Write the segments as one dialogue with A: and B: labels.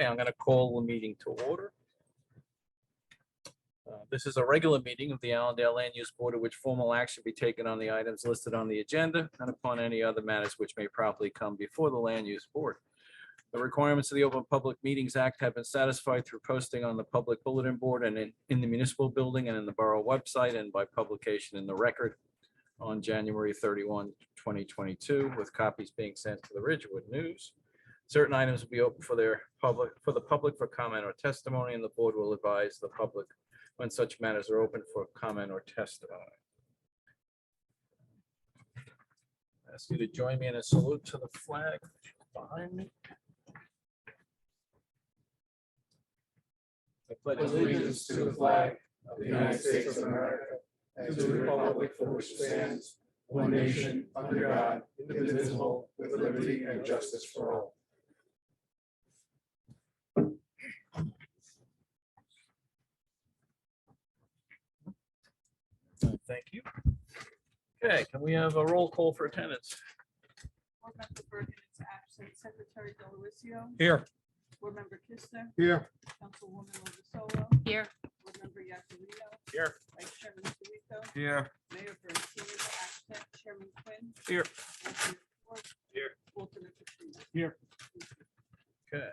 A: Okay, I'm going to call the meeting to order. This is a regular meeting of the Allendale Land Use Board, at which formal action be taken on the items listed on the agenda and upon any other matters which may properly come before the Land Use Board. The requirements of the Open Public Meetings Act have been satisfied through posting on the public bulletin board and in the municipal building and in the borough website, and by publication in the Record on January 31, 2022, with copies being sent to the Ridgewood News. Certain items will be open for the public for comment or testimony, and the board will advise the public when such matters are open for comment or testimony. I ask you to join me in a salute to the flag behind me. I pledge
B: Allegiance to the flag of the United States of America and to the republic for which it stands, one nation, under God, indivisible, with liberty and justice for all.
A: Thank you. Okay, can we have a roll call for attendance?
C: Board Member Bergen is absent. Secretary Delavatio.
A: Here.
C: Board Member Kistner.
B: Here.
C: Councilwoman Lovasolo.
D: Here.
C: Board Member Yakarino.
A: Here.
C: Vice Chairman Sirico.
A: Here.
C: Mayor Bernstein is absent. Chairman Quinn.
A: Here.
C: Alternate Ford.
A: Here.
C: Alternate Katrina.
A: Here. Okay.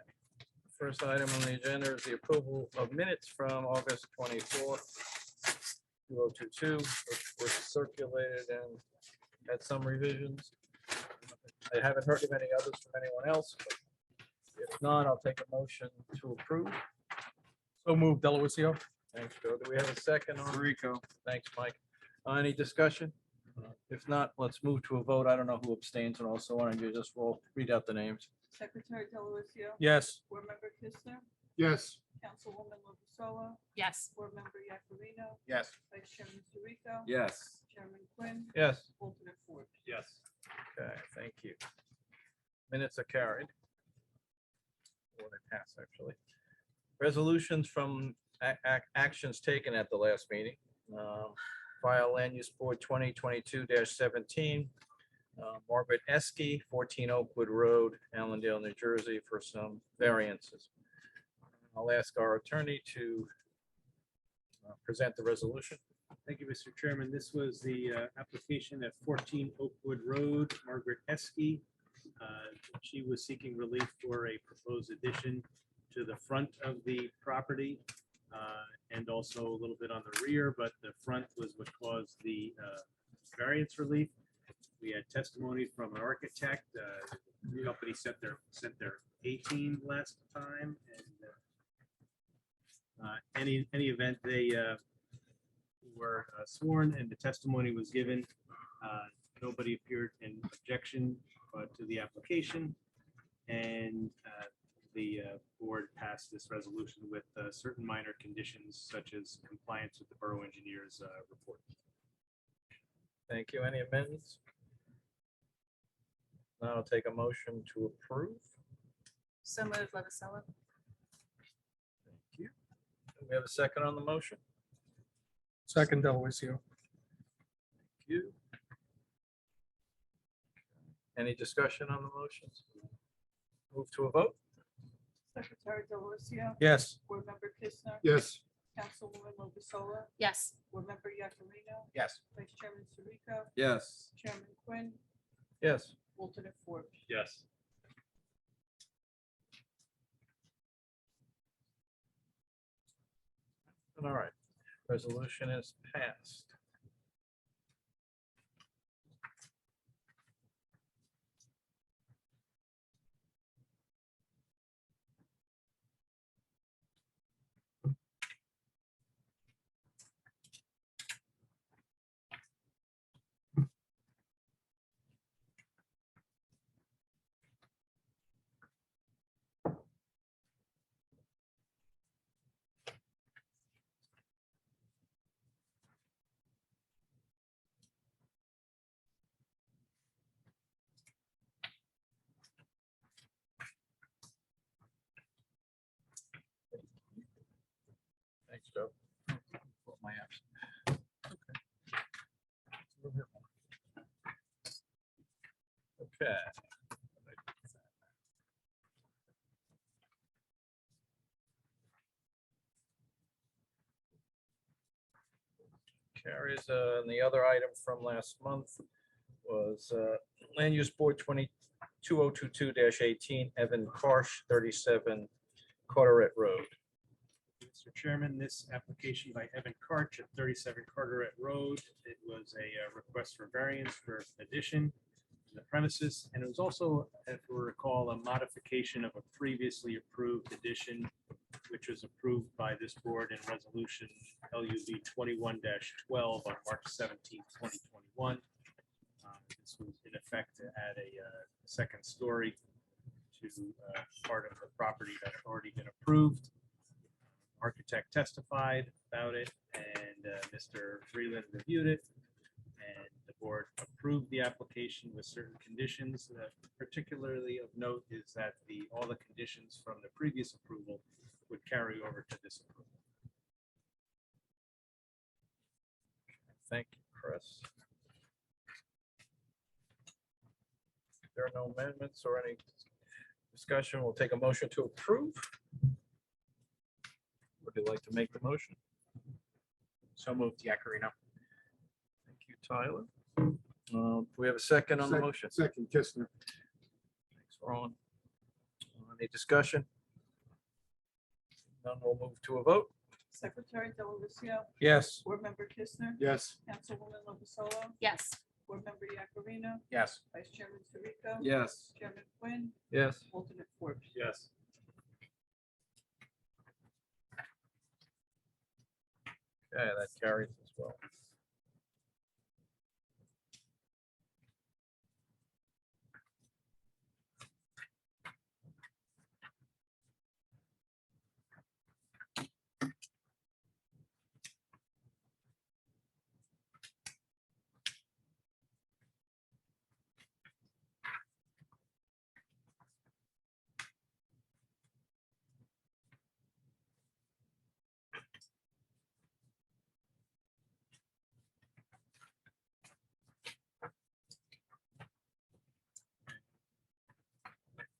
A: First item on the agenda is the approval of minutes from August 24th, 2022, which was circulated and had some revisions. I haven't heard of any others from anyone else, but if not, I'll take a motion to approve.
B: So moved, Delavatio.
A: Thanks, Joe. Do we have a second on?
B: Rico.
A: Thanks, Mike. Any discussion? If not, let's move to a vote. I don't know who abstains, and also why don't you just read out the names?
C: Secretary Delavatio.
B: Yes.
C: Board Member Kistner.
B: Yes.
C: Councilwoman Lovasolo.
D: Yes.
C: Board Member Yakarino.
B: Yes.
C: Vice Chairman Sirico.
A: Yes.
C: Chairman Quinn.
A: Yes.
C: Alternate Ford.
A: Yes. Okay, thank you. Minutes are carried. Or they pass, actually. Resolutions from actions taken at the last meeting. File Land Use Board 2022-17. Margaret Esky, 14 Oakwood Road, Allendale, New Jersey, for some variances. I'll ask our attorney to present the resolution.
E: Thank you, Mr. Chairman. This was the application at 14 Oakwood Road, Margaret Esky. She was seeking relief for a proposed addition to the front of the property and also a little bit on the rear, but the front was what caused the variance relief. We had testimony from an architect. The company sent their 18 last time, and any event they were sworn and the testimony was given. Nobody appeared in objection to the application, and the board passed this resolution with certain minor conditions such as compliance with the borough engineer's report.
A: Thank you. Any amendments? Now I'll take a motion to approve.
D: So moved, Lovasolo.
A: Thank you. Do we have a second on the motion?
B: Second, Delavatio.
A: Thank you. Any discussion on the motions? Move to a vote?
C: Secretary Delavatio.
B: Yes.
C: Board Member Kistner.
B: Yes.
C: Councilwoman Lovasolo.
D: Yes.
C: Board Member Yakarino.
A: Yes.
C: Vice Chairman Sirico.
A: Yes.
C: Chairman Quinn.
A: Yes.
C: Alternate Ford.
A: Yes. All right. Resolution is passed. Thanks, Joe. Put my apps. Okay. Carries. And the other item from last month was Land Use Board 2022-18, Evan Karsh, 37 Carteret Road.
E: Mr. Chairman, this application by Evan Karch at 37 Carteret Road, it was a request for variance for addition to the premises, and it was also, if you recall, a modification of a previously approved addition, which was approved by this board in resolution LUV 21-12 on March 17, 2021. This was in effect to add a second story to part of the property that had already been approved. Architect testified about it, and Mr. Freeland reviewed it, and the board approved the application with certain conditions. Particularly of note is that all the conditions from the previous approval would carry over to this approval.
A: Thank you, Chris. If there are no amendments or any discussion, we'll take a motion to approve. Would you like to make the motion?
F: So moved, Yakarino.
A: Thank you, Tyler. Do we have a second on the motion?
B: Second, Kistner.
A: Thanks, Ron. Any discussion? None, we'll move to a vote.
C: Secretary Delavatio,
A: Yes.
C: Board Member Kistner,
B: Yes.
C: Councilwoman Lovasolo,
D: Yes.
C: Board Member Yakarino,
F: Yes.
C: Vice Chairman Sirico.
A: Yes.
C: Chairman Quinn,
A: Yes.
C: alternate Forbes.
E: Yes.
A: Okay, that carries as well.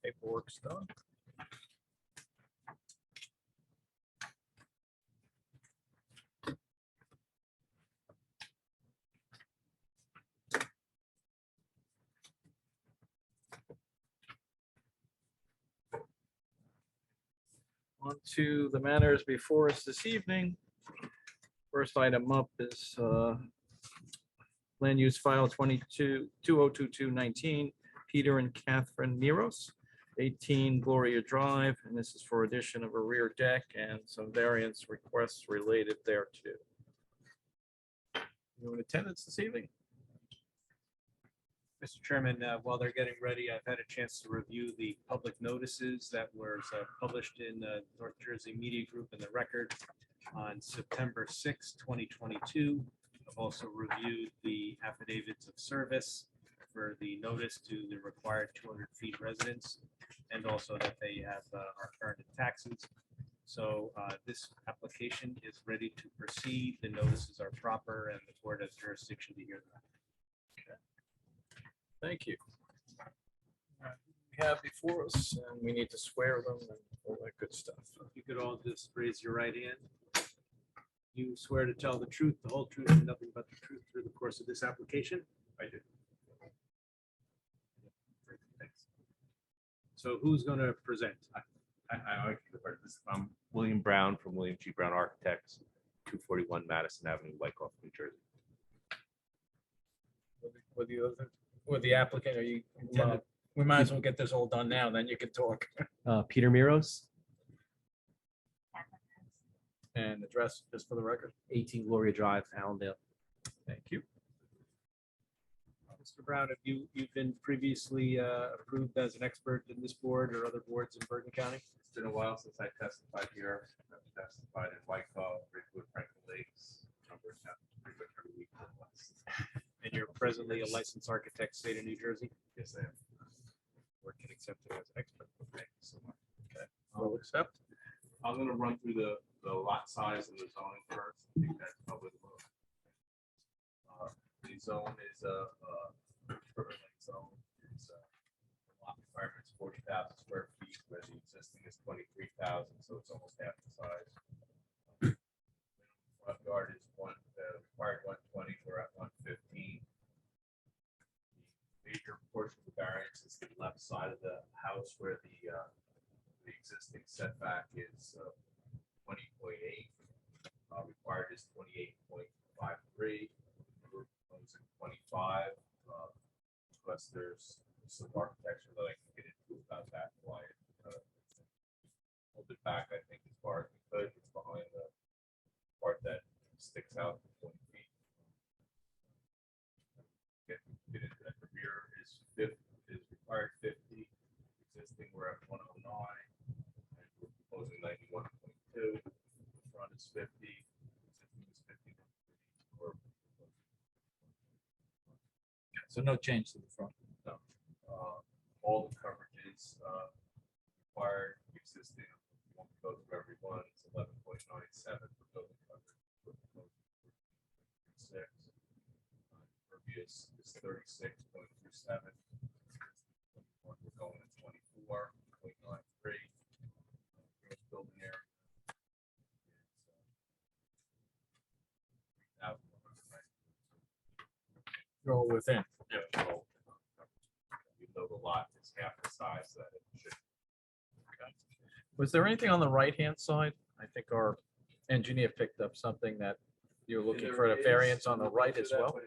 A: Paperwork's done. On to the matters before us this evening. First item up is Land Use File 2022-19, Peter and Catherine Miros, 18 Gloria Drive, and this is for addition of a rear deck and some variance requests related thereto. You in attendance this evening?
E: Mr. Chairman, while they're getting ready, I've had a chance to review the public notices that were published in the North Jersey Media Group and the Record on September 6, 2022. I've also reviewed the affidavits of service for the notice to the required 200 feet residence, and also that they have are current in taxes. So this application is ready to proceed. The notices are proper, and the board has jurisdiction to hear them.
A: Thank you. We have before us, and we need to swear them and all that good stuff.
E: So if you could all just raise your right hand. You swear to tell the truth, the whole truth, and nothing but the truth through the course of this application?
F: I do.
E: Thanks. So who's going to present?
G: I like the part of this. I'm William Brown from William G. Brown Architects, 241 Madison Avenue, Wyckoff, New Jersey.
A: With the applicant, are you, we might as well get this all done now, then you can talk.
H: Peter Miros,
A: And address just for the record.
H: 18 Gloria Drive, Allendale.
A: Thank you.
E: Mr. Brown, have you've been previously approved as an expert in this board or other boards in Bergen County?
G: It's been a while since I testified here. I've testified in Wyckoff, Ridgewood, Franklin Lakes, number of times, pretty much every week for the last.
E: And you're presently a licensed architect, state of New Jersey?
G: Yes, I am.
E: Working accepted as an expert.
G: Thank you so much.
A: I'll accept.
G: I'm gonna run through the lot size and the zoning first. I think that's probably the most. The zone is a permanent zone. It's lot requirements 40,000 square feet, where the existing is 23,000, so it's almost half the size. Front yard is required 1 side of the house where the existing setback is 20.8. Required is 28.53. We're proposing 25. Plus there's some architecture that I can get into about that, why it hold it back, I think, as far as we could. It's behind the part that sticks out 20 feet. Get into that. The rear is required 50. Existing, we're at 109. And we're proposing 91.2. The front is 50. Existing is 50.
A: So no change to the front.
G: No. All the coverages required, existing, won't go through everyone, it's 11.97 for building coverage. For proposed 36. Impervious is 36.27. We're going at 24.93. Gross building area is 3,190.
A: Go within.
G: Yeah, so, even though the lot is half the size that it should.
A: Was there anything on the right-hand side? I think our engineer picked up something that you're looking for a variance on the right as well,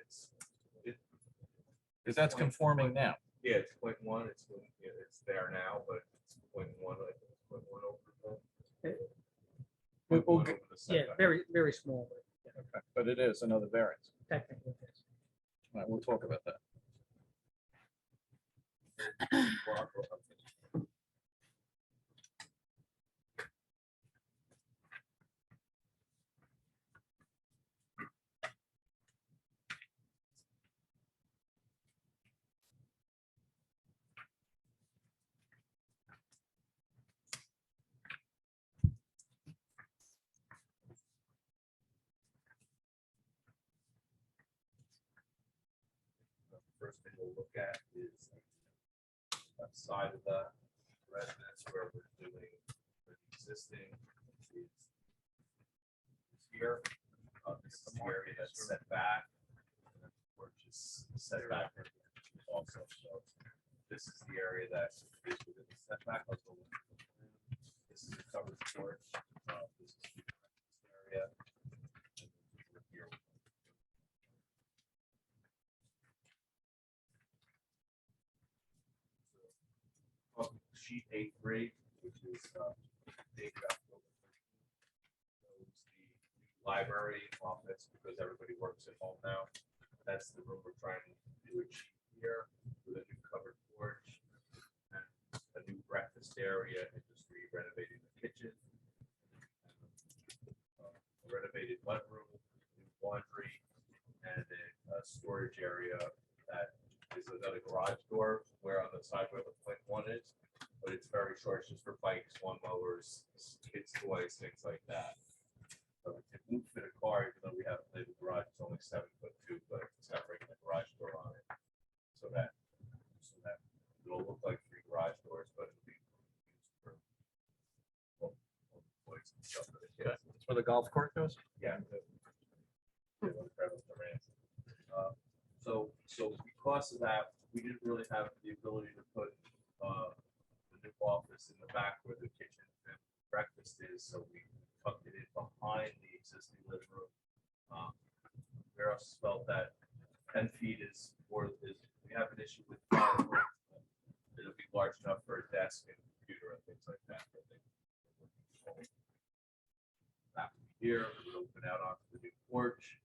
A: because that's conforming now.
G: Yeah, it's 0.1, it's there now, but it's 0.1, I think it's 0.1 over the.
A: We'll
G: 0.1 over
A: get-
G: the
I: Yeah,
G: setback.
I: very small, but yeah,
A: Okay, but it is another variance.
I: technically it is.
A: All right, we'll talk about that.
G: The first thing we'll look at is left side of the residence where we're doing the existing is here. This is the area that's set back. And the porch is set back also. So this is the area that is within the setback. I'll go with the plan. This is the covered porch. This is the area. And we're here. Sheet A3, which is dated October 13th, shows the library office because everybody works at home now. That's the room we're trying to do a sheet here with a new covered porch and a new breakfast area and just renovating the kitchen. A renovated mudroom, new laundry, and a storage area that is another garage door where on the side where the point 1 is. But it's very short, it's just for bikes, lawnmowers, kids' toys, things like that. So it can move fit a car, even though we have the garage, it's only 7'2", but it's got a regular garage door on it. So that it'll look like 3 garage doors, but it'll be used for toys and stuff for the kids.
A: That's where the golf court goes?
G: Yeah. So because of that, we didn't really have the ability to put the new office in the back where the kitchen and breakfast is, so we tucked it in behind the existing living room. We also felt that 10 feet is we have an issue with it'll be large enough for a desk and computer and things like that. That would be here, we would open out onto the new porch,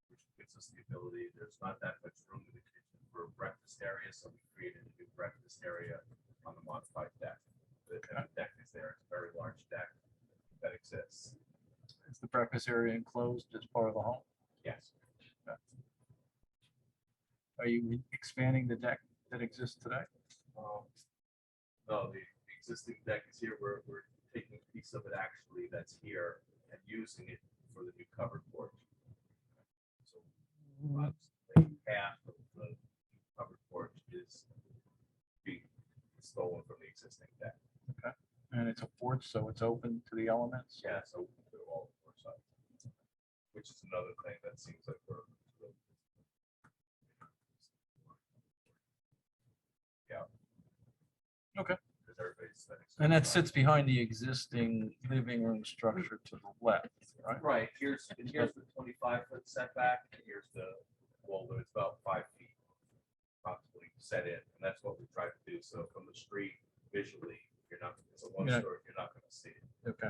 G: which gives us the ability, there's not that much room in the kitchen for a breakfast area, so we created a new breakfast area on the modified deck. The deck is there, it's a very large deck that exists.
A: Is the breakfast area enclosed as part of the home?
G: Yes.
A: Are you expanding the deck that exists today?
G: No, the existing deck is here. We're taking a piece of it actually that's here and using it for the new covered porch. So half of the covered porch is being stolen from the existing deck.
A: And it's a porch, so it's open to the elements?
G: Yeah, so they're all four sides. Which is another thing that seems like we're. Yeah.
A: Okay.
G: Because everybody's.
A: And that sits behind the existing living room structure to the left, right?
G: Right, here's the 25-foot setback, and here's the wall, but it's about 5 feet possibly set in, and that's what we tried to do. So from the street, visually, you're not, it's a one-story, you're not gonna see it.
A: Okay.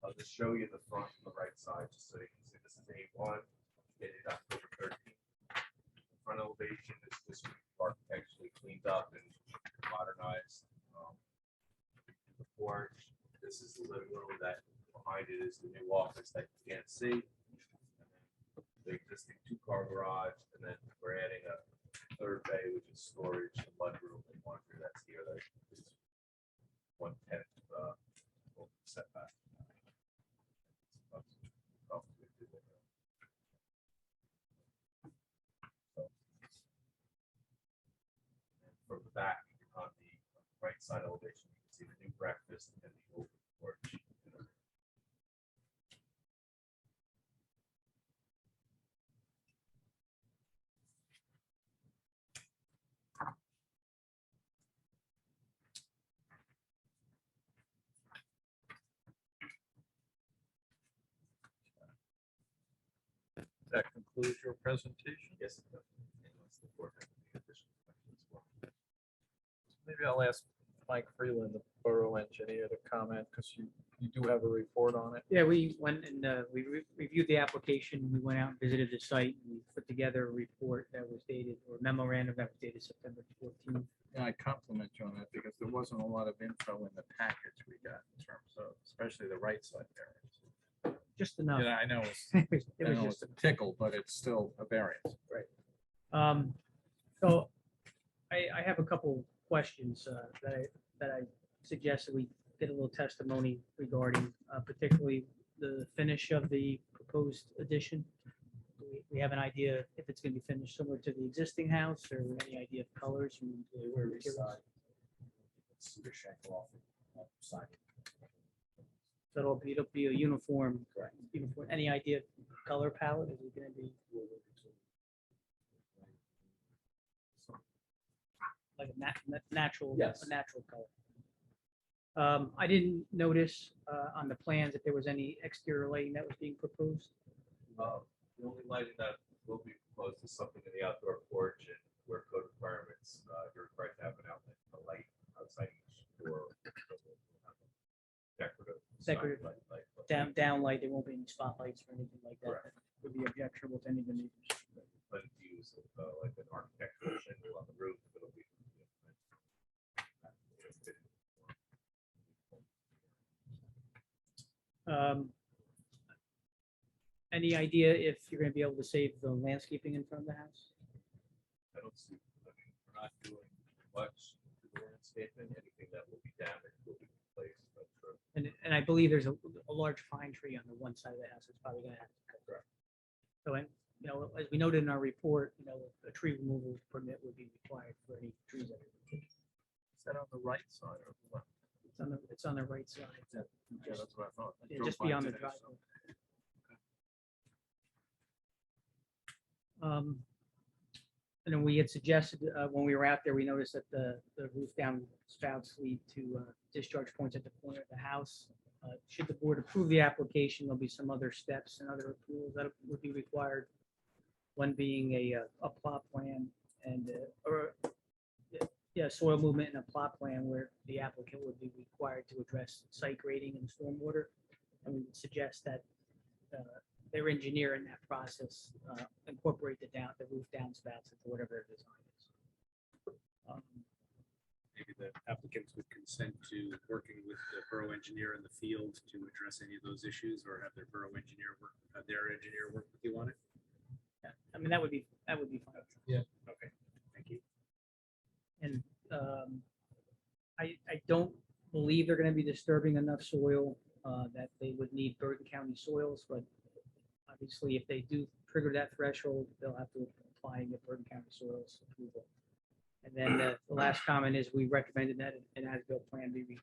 G: I'll just show you the front and the right side, just so you can see this is A1, dated October 13th. The front elevation is just architecturally cleaned up and modernized. The porch, this is the living room, that behind it is the new office that you can't see. And then the existing 2-car garage, and then we're adding a third bay, which is storage, a mudroom, and laundry that's here. That is 1/10 setback. From the back, on the right side elevation, you can see the new breakfast and the open porch.
A: That concludes your presentation.
G: Yes, it does. Unless the board has any additional questions for me.
A: Maybe I'll ask Mike Freeland, the borough engineer, to comment, because you do have a report on it.
I: Yeah, we went and reviewed the application. We went out and visited the site. And we put together a report that was dated, or memorandum that was dated September 14th.
A: Yeah, I compliment you on that, because there wasn't a lot of info in the package we got in terms of, especially the right side variance.
I: Just enough.
A: Yeah, I know it's,
I: It was
A: I know
I: just
A: it's a tickle, but it's still a variance.
I: So I have a couple questions that I suggest that we get a little testimony regarding, particularly the finish of the proposed addition. We have an idea if it's going to be finished similar to the existing house, or any idea of colors and materials? So it'll be a uniform. Any idea of color palette? Is it going to be like a natural,
G: Yes.
I: a natural color? I didn't notice on the plans that there was any exterior lighting that was being proposed.
G: The only lighting that will be proposed is something in the outdoor porch, and where code requirements, you're required to have an outlet, a light outside each door.
I: Decorative.
G: Light.
I: Downlight, there won't be any spotlights or anything like that.
G: Correct.
I: That would be objectionable to any of the neighbors.
G: But use like an architectural shingle on the roof, it'll be.
I: Any idea if you're going to be able to save the landscaping in front of the house?
G: I don't see, I mean, we're not doing much to the landscaping, anything that will be damaged will be replaced, but.
I: And I believe there's a large pine tree on the one side of the house. It's probably going to have to cut.
G: Correct.
I: So, and, as we noted in our report, a tree removal permit would be required for any trees that are removed.
A: Is that on the right side or the left?
I: It's on the right side.
A: Yeah, that's what I thought. I
I: Yeah,
A: drove
I: just
A: by
I: beyond the
A: today, so-
I: driveway. And then we had suggested, when we were out there, we noticed that the roof down spouts lead to discharge points at the corner of the house. Should the board approve the application, there'll be some other steps and other approvals that would be required. One being a plot plan and, soil movement and a plot plan where the applicant would be required to address site grading and stormwater. And we would suggest that their engineer in that process incorporate the roof downspouts into whatever their design is.
E: Maybe the applicants would consent to working with the borough engineer in the field to address any of those issues, or have their borough engineer have their engineer work with you on it.
I: Yeah, I mean, that would be fine.
E: Yeah. Okay, thank you.
I: And I don't believe they're going to be disturbing enough soil that they would need Bergen County soils, but obviously if they do trigger that threshold, they'll have to apply and get Bergen County soils approval. And then the last comment is we recommended that an as-built plan be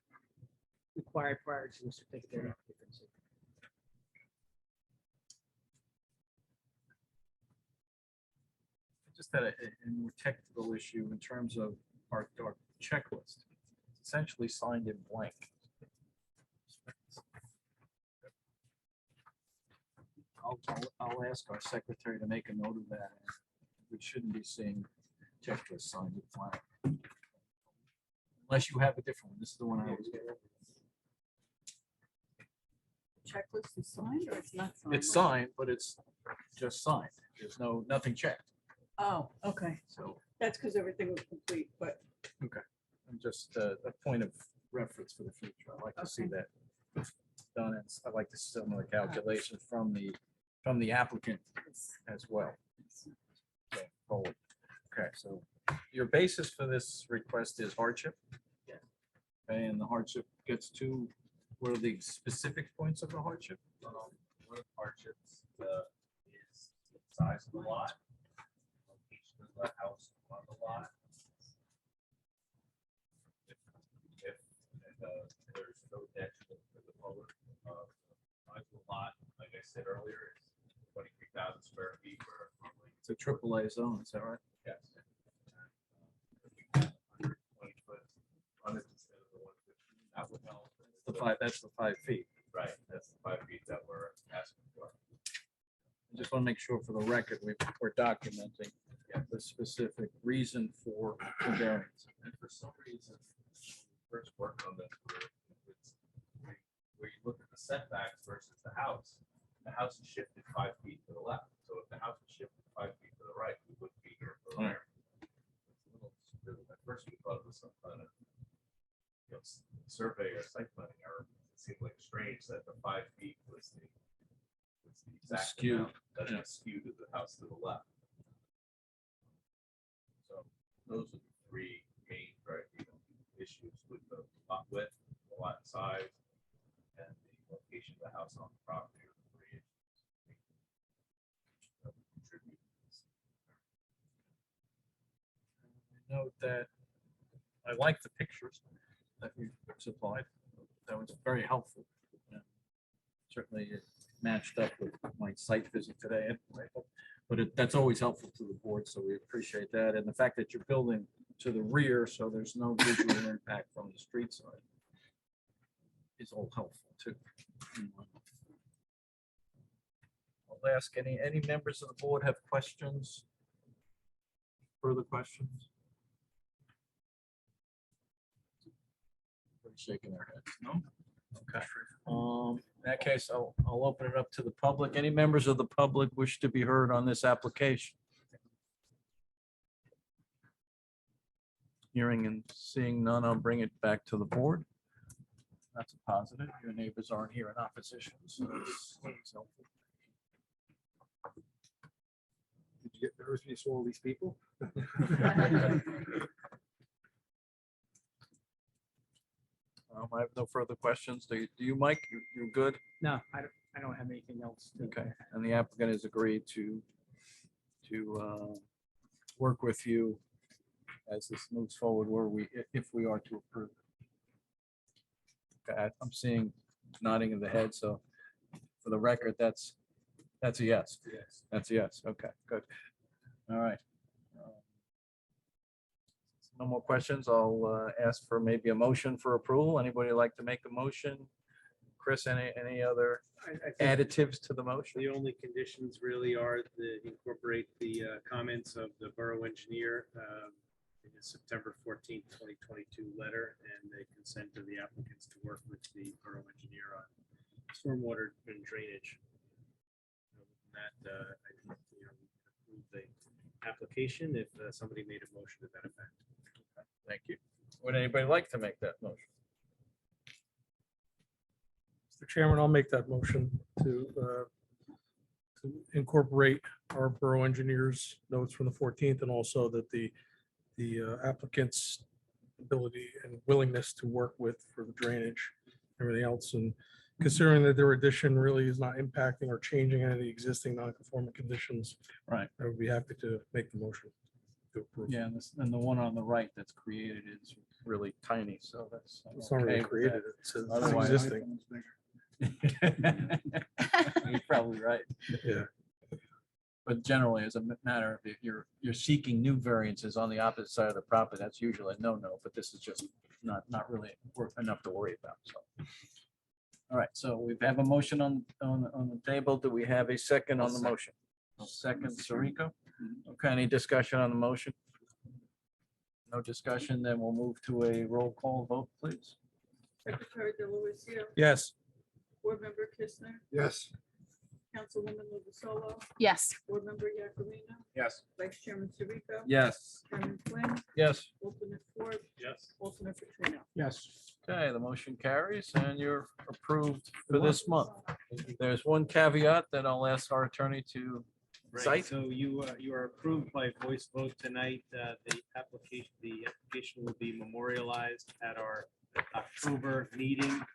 I: required prior to the certificate of occupancy.
A: just had a more technical issue in terms of our checklist. It's essentially signed in blank. I'll ask our secretary to make a note of that. We shouldn't be seeing checklist signed in blank. Unless you have a different one. This is the one I was getting.
C: Checklist is signed or it's not signed?
A: It's signed, but it's just signed. There's nothing checked.
C: Oh, okay.
A: So
C: That's because everything was complete, but
A: I'm just a point of reference for the future. I'd like to see
C: Okay.
A: that done. And I'd like to see some of the calculations from the applicant as well. Okay, forward. Okay, so your basis for this request is hardship?
I: Yeah.
A: Okay, and the hardship gets to, what are the specific points of the hardship?
G: One of the hardships is the size of the lot, location of the house on the lot. If there's no detriment to the public, size of the lot, like I said earlier, is 23,000 square feet where normally
A: It's a AAA zone, is that right?
G: yes. 120 foot frontage instead of the 115, that would help.
A: That's the 5 feet.
G: Right, that's the 5 feet that we're asking for.
A: I just want to make sure for the record, we're documenting the specific reason for the variance.
G: And for some reason, when we first worked on this, where you look at the setbacks versus the house is shifted 5 feet to the left. So if the house is shifted 5 feet to the right, we wouldn't be here for the variance. It's a little stupid. At first, we thought it was some kind of survey or site planning error. It seemed like strange that the 5 feet was the exact
A: Skew.
G: amount that is skewed to the house to the left. So those are the three main issues with the lot width, the lot size, and the location of the house on the property are the three issues that would contribute to this.
A: Note that I like the pictures that you supplied. That was very helpful. Certainly it matched up with my site visit today, anyway, but that's always helpful to the board, so we appreciate that. And the fact that you're building to the rear, so there's no visual impact from the street side, is all helpful too. I'll ask any members of the board have questions? Further questions? They're shaking their heads, no? Okay. In that case, I'll open it up to the public. Any members of the public wish to be heard on this application? Hearing and seeing none, I'll bring it back to the board. That's a positive. Your neighbors aren't here in opposition, so it's helpful.
B: Did you get nervous when you saw all these people?
A: I have no further questions. Do you, Mike? You're good?
I: No, I don't have anything else. to
A: Okay.
I: add.
A: And the applicant has agreed to work with you as this moves forward, if we are to approve. Okay, I'm seeing nodding of the head, so for the record, that's a yes.
G: Yes.
A: That's a yes. Okay, good. All right. No more questions. I'll ask for maybe a motion for approval. Anybody like to make a motion? Chris, any other
E: I think
A: additives to the motion?
E: the only conditions really are to incorporate the comments of the borough engineer in his September 14th, 2022 letter, and the consent of the applicants to work with the borough engineer on stormwater and drainage. Other than that, I think, we can approve the application if somebody made a motion to that effect.
A: Thank you. Would anybody like to make that motion?
B: Mr. Chairman, I'll make that motion to incorporate our borough engineer's notes from the 14th, and also that the applicant's ability and willingness to work with for the drainage, everything else, and considering that their addition really is not impacting or changing any of the existing non-conforming conditions.
A: Right.
B: I would be happy to make the motion to approve.
A: Yeah, and the one on the right that's created is really tiny, so that's. I'm
B: It's not really
A: okay with
B: created, it's
A: Otherwise-
B: existing.
A: that. You're probably right.
B: Yeah.
A: But generally, as a matter of, if you're seeking new variances on the opposite side of the property, that's usually a no-no, but this is just not really enough to worry about, so. All right, so we have a motion on the table. Do we have a second on the motion? Second, Sariko. Okay, any discussion on the motion? No discussion, then we'll move to a roll call vote, please.
C: Secretary Delavatio,
B: Yes.
C: Board Member Kistner,
B: Yes.
C: Councilwoman Lovasolo,
D: Yes.
C: Board Member Yakarino,
F: Yes.
C: Vice Chairman Sirico.
A: Yes.
C: Chairman Quinn,
A: Yes.
C: alternate Ford,
E: Yes.
C: alternate Petrino.
F: Yes.
A: Okay, the motion carries and you're approved for this month. There's one caveat that I'll ask our attorney to
E: Right,
A: cite.
E: so you are approved by voice vote tonight. The application will be memorialized at our October meeting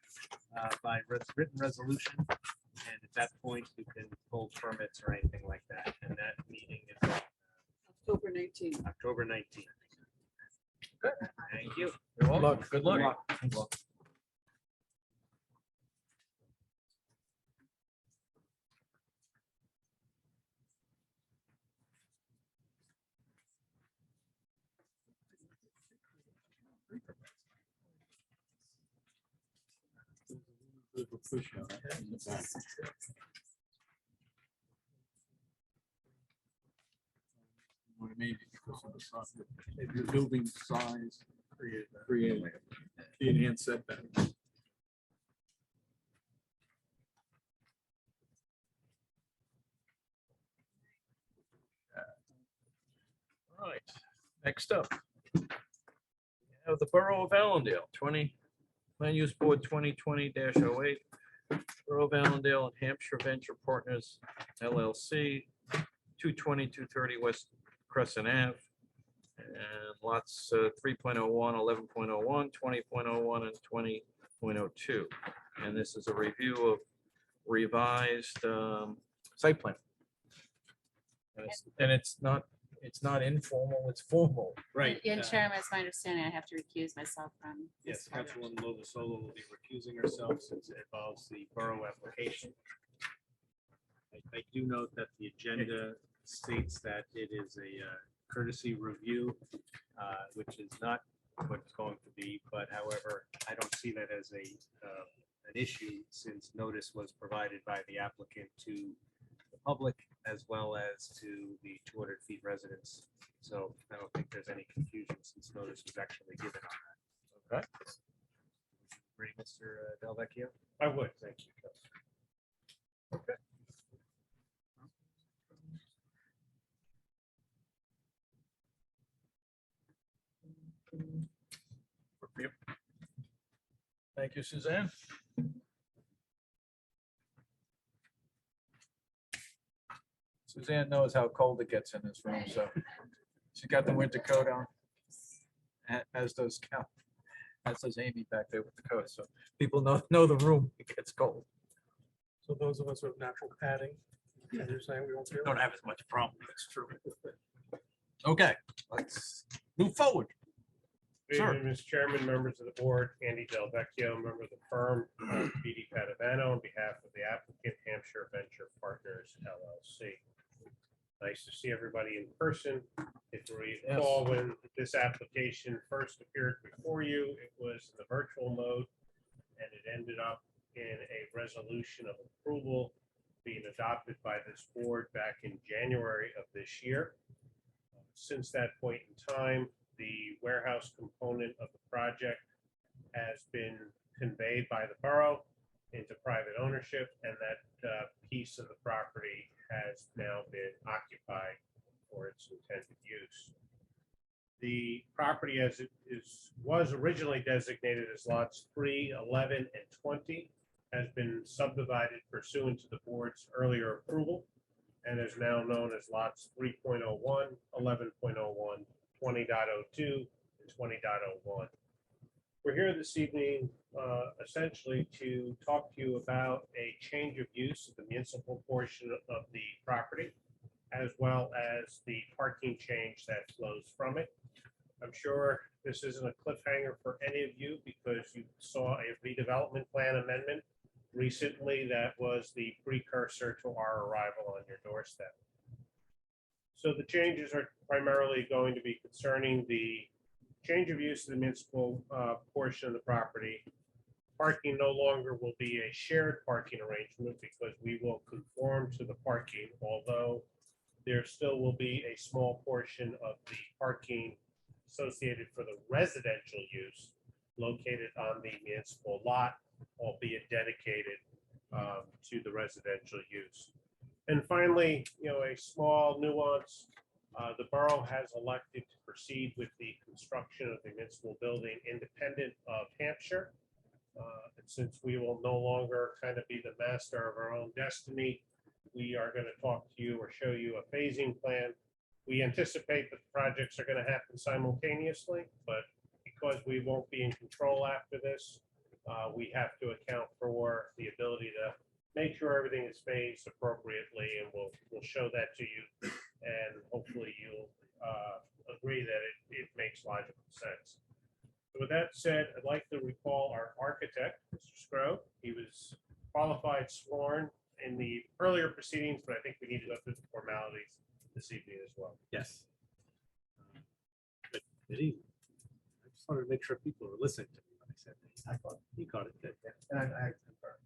E: by written resolution. And at that point, you can pull permits or anything like that. And that meeting is
C: October 19th.
E: October 19th. Thank you.
A: You're welcome. Good luck. Maybe because of the front, the building size create the enhanced setback. All right, next up. we have the Borough of Allendale, Land Use Board 2020-08. Borough of Allendale and Hampshire Venture Partners LLC, 220, 230 West Crescent Ave. And lots 3.01, 11.01, 20.01, and 20.02. And this is a review of revised site plan. And it's not informal, it's formal.
E: Right.
D: In Chairman, it's my understanding I have to recuse myself from.
E: Yes,
D: this part.
E: Councilwoman Lovasolo will be recusing herself since it involves the borough application. I do note that the agenda states that it is a courtesy review, which is not what it's going to be, but however, I don't see that as an issue since notice was provided by the applicant to the public as well as to the 200 feet residents. So I don't think there's any confusion since notice was actually given on that.
A: Okay.
E: Ready, Mr. Delvecchio?
F: I would, thank you.
A: Thank you, Suzanne. Suzanne knows how cold it gets in this room, so she got the winter coat on. As does Cal, as does Amy back there with the coat, so people know the room, it gets cold.
B: So those of us with natural padding, you're saying we won't be able.
A: Don't have as much problem, that's true. Okay, let's move forward.
J: Good
A: Sure.
J: evening, Mr. Chairman, members of the board, Andy Delvecchio, member of the firm, BD Padavano, on behalf of the applicant, Hampshire Venture Partners LLC. Nice to see everybody in person. If you recall, when this application first appeared before you, it was in the virtual mode, and it ended up in a resolution of approval being adopted by this board back in January of this year. Since that point in time, the warehouse component of the project has been conveyed by the borough into private ownership, and that piece of the property has now been occupied for its intended use. The property as it was originally designated as lots 3, 11, and 20 has been subdivided pursuant to the board's earlier approval and is now known as lots 3.01, 11.01, 20.02, and 20.01. We're here this evening essentially to talk to you about a change of use of the municipal portion of the property, as well as the parking change that flows from it. I'm sure this isn't a cliffhanger for any of you because you saw a redevelopment plan amendment recently that was the precursor to our arrival on your doorstep. So the changes are primarily going to be concerning the change of use of the municipal portion of the property. Parking no longer will be a shared parking arrangement because we will conform to the parking, although there still will be a small portion of the parking associated for the residential use located on the municipal lot, albeit dedicated to the residential use. And finally, a small nuance, the borough has elected to proceed with the construction of the municipal building independent of Hampshire. And since we will no longer kind of be the master of our own destiny, we are going to talk to you or show you a phasing plan. We anticipate that the projects are going to happen simultaneously, but because we won't be in control after this, we have to account for the ability to make sure everything is phased appropriately, and we'll show that to you. And hopefully you'll agree that it makes logical sense. So with that said, I'd like to recall our architect, Mr. Scrow. He was qualified, sworn in the earlier proceedings, but I think we need to go through the formalities this evening as well.
F: Yes. Good evening. I just wanted to make sure people were listening to me when I said this. I caught, you caught it. Good. And I confirm.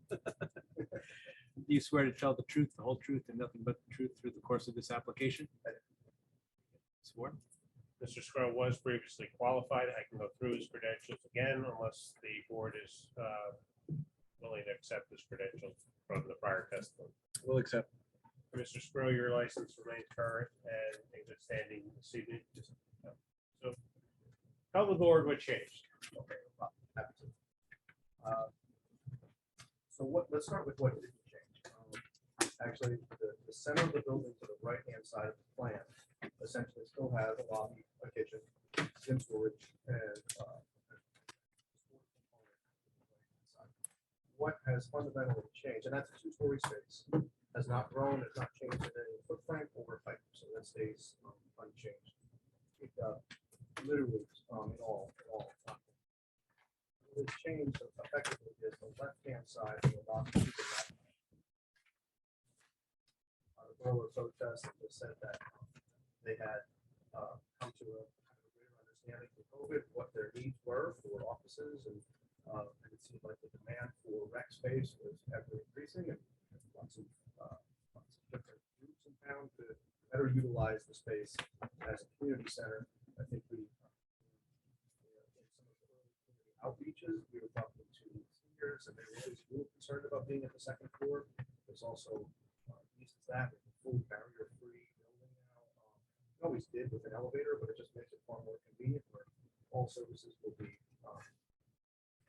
F: Do you swear to tell the truth, the whole truth, and nothing but the truth through the course of this application? Sworn.
J: Mr. Scrow was previously qualified. I can go through his credentials again unless the board is willing to accept his credentials from the prior testimony.
F: We'll accept.
J: Mr. Scrow, your license remains current and in good standing this evening. So tell the board what changed.
F: Okay. Well, happy to. So let's start with what didn't change. Actually, the center of the building to the right-hand side of the plan essentially still has a lobby, a kitchen, gym storage, and what has fundamentally changed, and that's a two-story space, has not grown, has not changed in any footprint or height, so that stays unchanged. It, literally, in all. The change effectively is the left-hand side of the lobby to the left. The borough protest just said that they had come to a greater understanding of COVID, what their needs were for offices, and it seemed like the demand for rec space was ever increasing, and lots of different groups in town to better utilize the space as a community center. I think we, in some of the early community outreaches, we were talking to seniors, and they were always really concerned about being at the second floor. There's also uses that with a fully barrier-free building now. We always did with an elevator, but it just makes it far more convenient where all services will be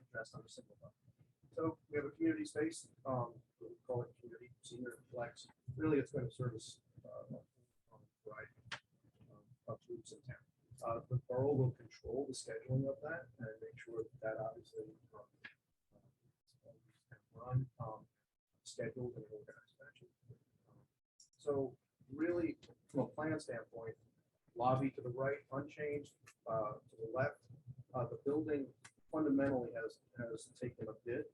F: addressed on a single level. So we have a community space. We call it community senior flex. Really, it's going to service a variety of groups in town. The borough will control the scheduling of that and make sure that obviously run scheduled and organized fashion. So really, from a plan standpoint, lobby to the right, unchanged, to the left. The building fundamentally has taken a bit.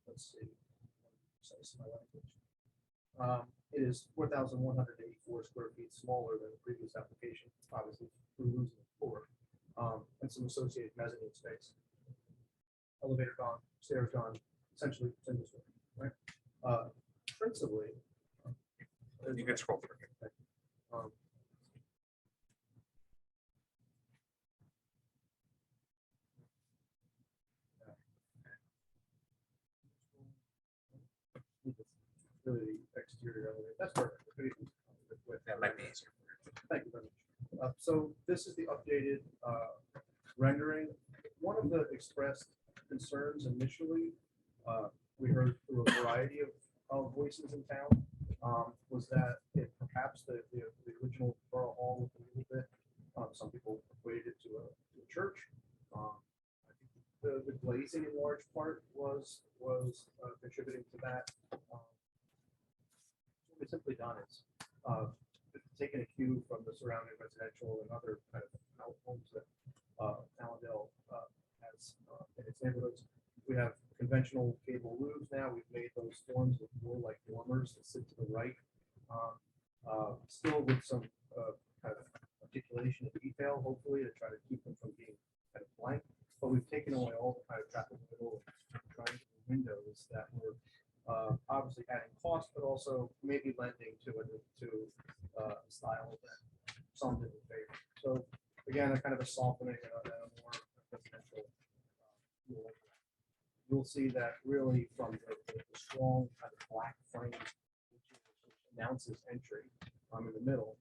F: Let's see. My language. It is 4,184 square feet smaller than the previous application, obviously through losing the floor, and some associated mezzanine space. Elevator gone, stairs gone, essentially single story, right? Principally,
G: You can scroll through.
F: Really the exterior elevator. That's perfect.
G: That might be easier.
F: Thank you very much. So this is the updated rendering. One of the expressed concerns initially, we heard through a variety of voices in town, was that if perhaps the original borough hall looked a little bit, some people equated it to a church. I think the glazing in large part was contributing to that. What we've simply done is taken a cue from the surrounding residential and other kind of homes that Allendale has in its neighborhoods. We have conventional cable roofs now. We've made those forms look more like dormers that sit to the right. Still with kind of articulation of detail, hopefully, to try to keep them from being kind of blank. But we've taken away all the kind of traffic middle and triangular windows that were obviously adding cost, but also maybe lending to a style that some didn't favor. So again, a kind of a softening and a more residential feel. You'll see that really from the strong kind of black frame, which announces entry, in the middle.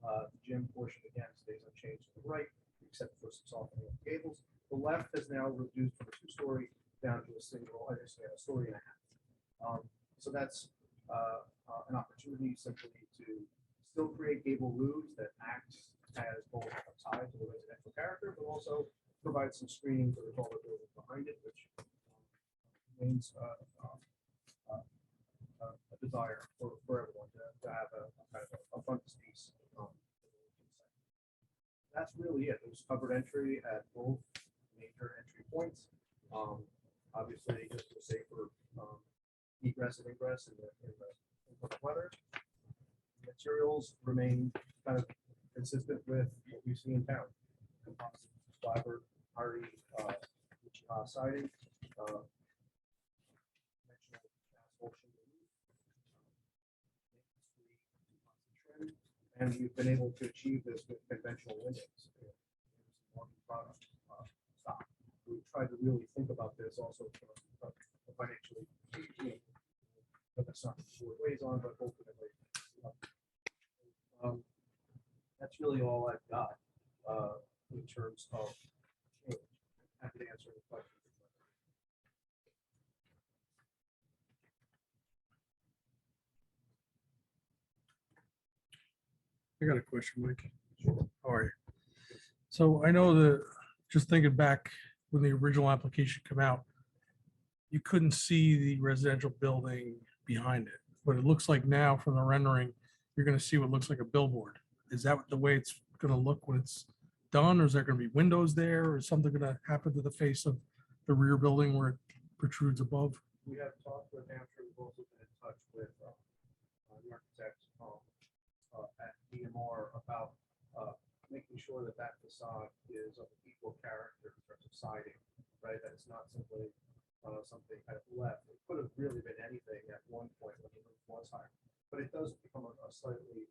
F: The gym portion again stays unchanged to the right, except for some softening of gables. The left has now reduced from a two-story down to a single, a story and a half. So that's an opportunity simply to still create gable roofs that act as both a tie to the residential character, but also provide some screening for the taller building behind it, which remains a desire for everyone to have a kind of a frontispiece. That's really it. There's covered entry at both major entry points. Obviously, just to safer egress and ingress in the inclement weather. Materials remain kind of consistent with what we see in town. Composite fiber, hardy siding, conventional asphalt shingle roof, trim, and we've been able to achieve this with conventional windows. Product stock. We tried to really think about this also from a financially, but that's not what weighs on, but ultimately. That's really all I've got in terms of change. Happy to answer any questions.
B: I got a question, Mike. How are you? So I know that, just thinking back when the original application came out, you couldn't see the residential building behind it, but it looks like now from the rendering, you're gonna see what looks like a billboard. Is that the way it's gonna look when it's done, or is there gonna be windows there, or is something gonna happen to the face of the rear building where it protrudes above?
F: We have talked with Hampshire, we've also been in touch with the architect at DMR about making sure that that facade is of equal character in terms of siding, right? That it's not simply something kind of left. It could have really been anything at one point when the roof was higher, but it does become a slightly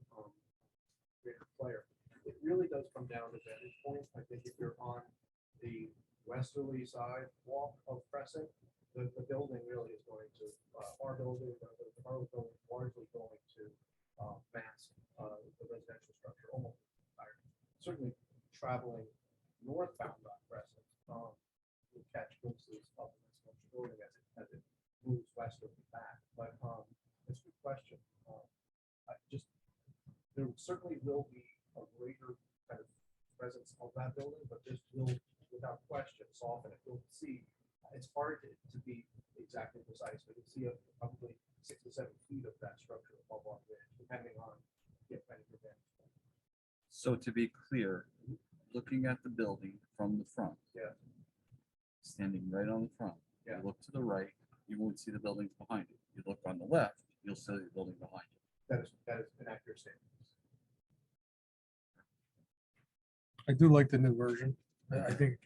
F: greater player. It really does come down to vantage point. I think if you're on the westerly side walk of Crescent, the building really is going to, our building is largely going to mask the residential structure almost entirely. Certainly traveling northbound on Crescent, you'll catch glimpses of the residential building as it moves westward and back. But it's a good question. There certainly will be a greater kind of presence of that building, but this will, without question, soften it. You'll see, it's hard to be exactly precise, but you'll see probably 6 to 7 feet of that structure above our ridge, depending on the vantage point.
K: So to be clear, looking at the building from the front.
F: Yeah.
K: Standing right on the front.
F: Yeah.
K: You look to the right, you won't see the buildings behind it. You look on the left, you'll see the building behind it.
F: That is an accurate statement.
B: I do like the new version. I think,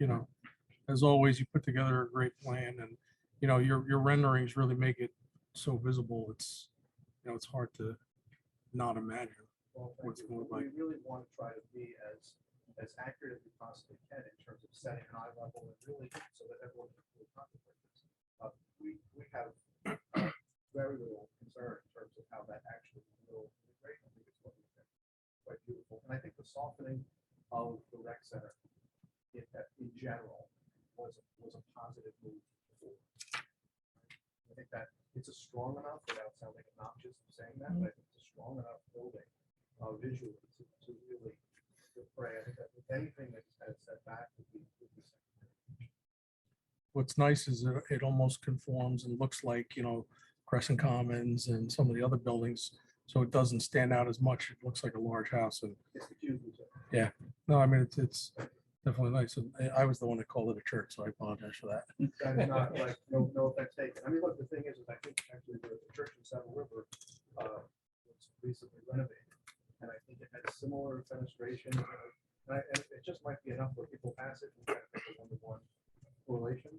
B: as always, you put together a great plan, and, your renderings really make it so visible. It's, it's hard to not imagine.
F: Well,
B: What's
F: thank you.
B: going
F: We really want to try to be as accurate as we possibly can in terms of setting an eye level and really so that everyone can really contemplate this. We have very little concern in terms of how that actually will integrate. I think it's going to be quite beautiful. And I think the softening of the rec center in general was a positive move forward. I think that it's a strong enough, without sounding obnoxious in saying that, but I think it's a strong enough building visually to really pray. I think that if anything that's kind of set back would be secondary.
B: What's nice is it almost conforms and looks like, Crescent Commons and some of the other buildings. So it doesn't stand out as much. It looks like a large house. And
F: It's confusing.
B: yeah, no, I mean, it's definitely nice. And I was the one that called it a church, so I apologize for that.
F: That is not like, no offense taken. I mean, look, the thing is I think actually the church in Saddle River was recently renovated. and I think it had similar fenestration. And it just might be enough where people pass it and kind of make a one-to-one correlation.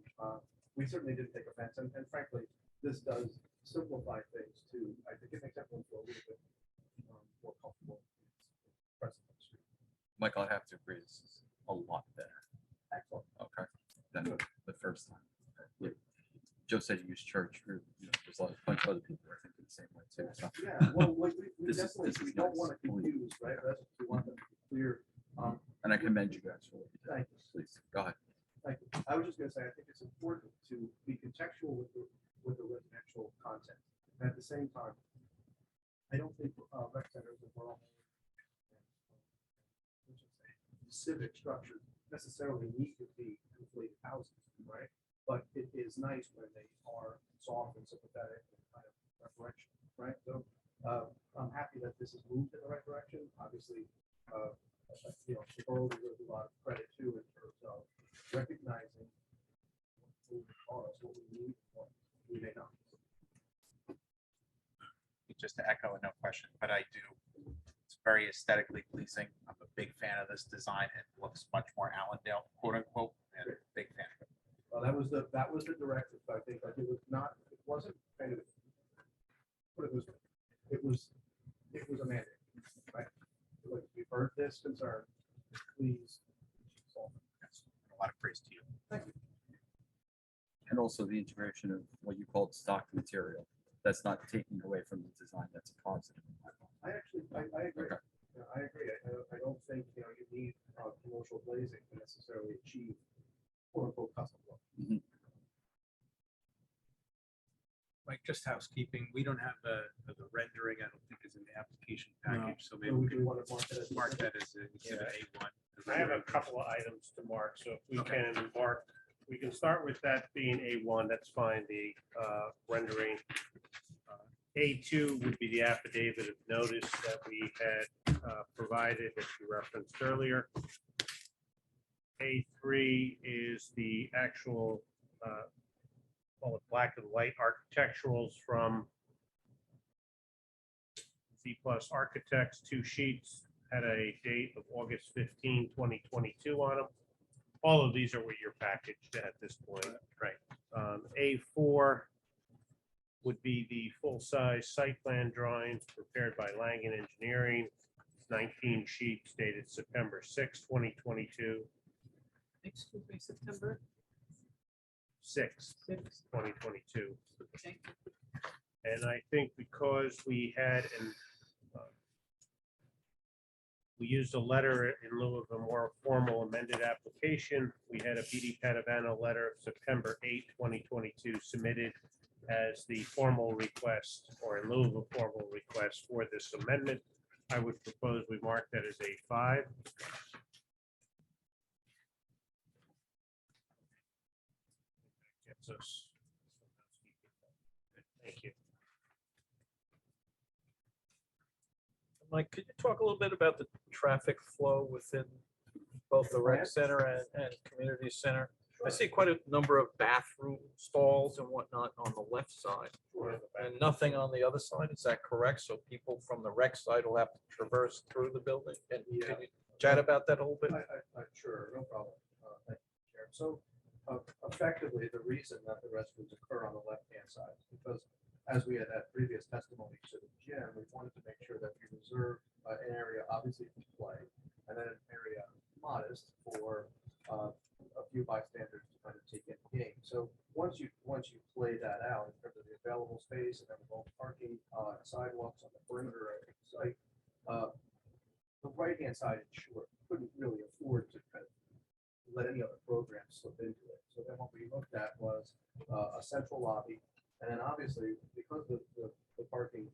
F: We certainly didn't take offense, and frankly, this does simplify things too. I think it makes everyone feel a little bit more comfortable. Present on the street.
K: Michael, I have to agree, this is a lot better.
F: Excellent.
K: Okay, than the first time. Joe said you used church, or, you know, there's a bunch of other people who are thinking the same way too. So
F: Yeah, well, we
K: This is-
F: definitely,
K: this
F: we
K: is
F: don't
K: nice.
F: want to confuse, right? That's what we want them to be clear.
K: and I commend you guys for what you did.
F: Thank you.
K: Please, go ahead.
F: Thank you. I was just gonna say, I think it's important to be contextual with the residential content. And at the same time, I don't think rec centers and rural civic structures necessarily need to be completed houses, right? But it is nice when they are soft and sympathetic and kind of referential, right? So I'm happy that this is moved in the right direction. Obviously, you know, the borough deserves a lot of credit too in terms of recognizing what we cause, what we need, what we may not.
L: Just to echo, no question, but I do. It's very aesthetically pleasing. I'm a big fan of this design. It looks much more Allendale, quote unquote, and big fan of it.
F: Well, that was the directive, I think. Like, it was not, it wasn't kind of, but it was a mandate, right? Like, we've heard this concern, please solve it.
L: Yes, a lot of praise to you.
F: Thank you.
K: And also the integration of what you called stock material. That's not taking away from the design, that's a positive.
F: I actually, I agree.
K: Okay.
F: Yeah, I agree. I don't think, you know, you need commercial glazing to necessarily achieve quote unquote custom look.
E: Like, just housekeeping, we don't have the rendering, I don't think is in the application
B: No.
E: package, so
F: So
E: maybe we
F: we
E: can
F: want to mark it as.
E: mark that as exhibit A1.
J: I have a couple of items to mark, so if we
E: Okay.
J: can mark, we can start with that being A1, that's fine, the rendering. A2 would be the affidavit of notice that we had provided that you referenced earlier. A3 is the actual, call it black and white architecturals from Z Plus Architects, 2 sheets, had a date of August 15, 2022 on them. All of these are with your package at this point, right? A4 would be the full-size site plan drawings prepared by Langen Engineering, 19 sheets dated September 6, 2022.
I: Excuse me, September
J: 6,
I: 6th.
J: 2022.
I: Okay.
J: And I think because we had we used a letter in lieu of a more formal amended application. We had a BD Padavano letter of September 8, 2022 submitted as the formal request, or in lieu of a formal request for this amendment. I would propose we mark that as A5. Gets us. Thank you.
A: Mike, could you talk a little bit about the traffic flow within both the rec center and community center? I see quite a number of bathroom stalls and whatnot on the left side and nothing on the other side. Is that correct? So people from the rec side will have to traverse through the building? And can you chat about that a little bit?
F: Sure, no problem. Thank you, Chair. So effectively, the reason that the restrooms occur on the left-hand side is because, as we had previous testimony to the gym, we wanted to make sure that we reserve an area obviously for play, and then an area modest for a few bystanders to kind of take in the game. So once you play that out in terms of the available space and then both parking sidewalks on the perimeter of the site, the right-hand side, in short, couldn't really afford to kind of let any other program slip into it. So then what we looked at was a central lobby, and then obviously because the parking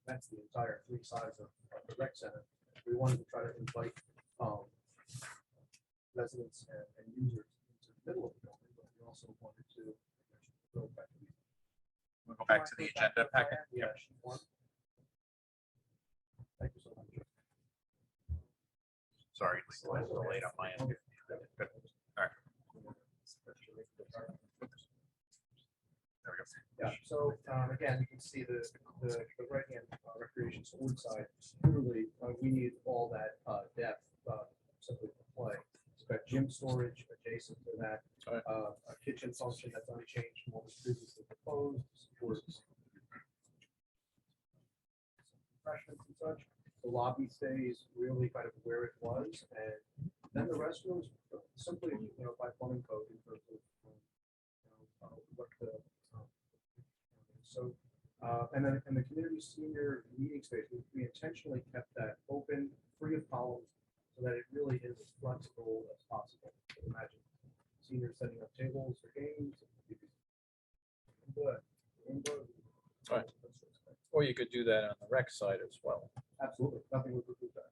F: that's the entire 3 sides of the rec center, we wanted to try to invite residents and users into the middle of the building, but we also wanted to go back to
L: We'll go back to the agenda packet.
F: yeah, sheet 1. Thank you so much.
L: Sorry, Lisa, I was a little late on my end. Good. All right. There we
F: Yeah, so, again, you can see the right-hand recreation sport side, clearly, we need all that, depth, simply for play. It's got gym storage adjacent to that,
A: Right.
F: A kitchen function that's unchanged from what was previously proposed, supports refreshments and such. The lobby stays really kind of where it was, and then the restrooms simply, by plumbing code in terms of, what the, so, and then, the community senior meeting space, we intentionally kept that open, free of columns, so that it really is as flexible as possible. So imagine seniors setting up tables for games.
A: Right. Or you could do that on the rec side as well.
F: Absolutely, nothing would preclude that.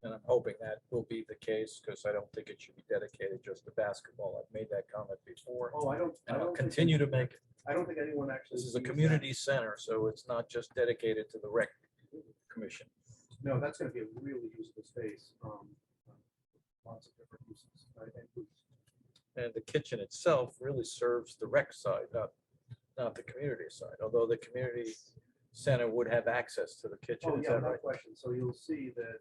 A: And I'm hoping that will be the case, because I don't think it should be dedicated just to basketball. I've made that comment before,
F: Oh, I don't.
A: and
F: I
A: I'll
F: don't think
A: continue to make it.
F: I don't think anyone actually.
A: This is a
F: sees that.
A: community center, so it's not just dedicated to the rec commission.
F: No, that's gonna be a really useful space, lots of different uses, right? And groups.
A: And the kitchen itself really serves the rec side, not the community side, although the community center would have access to the kitchen.
F: Oh,
A: Is
F: yeah,
A: that
F: no
A: right?
F: question. So you'll see that,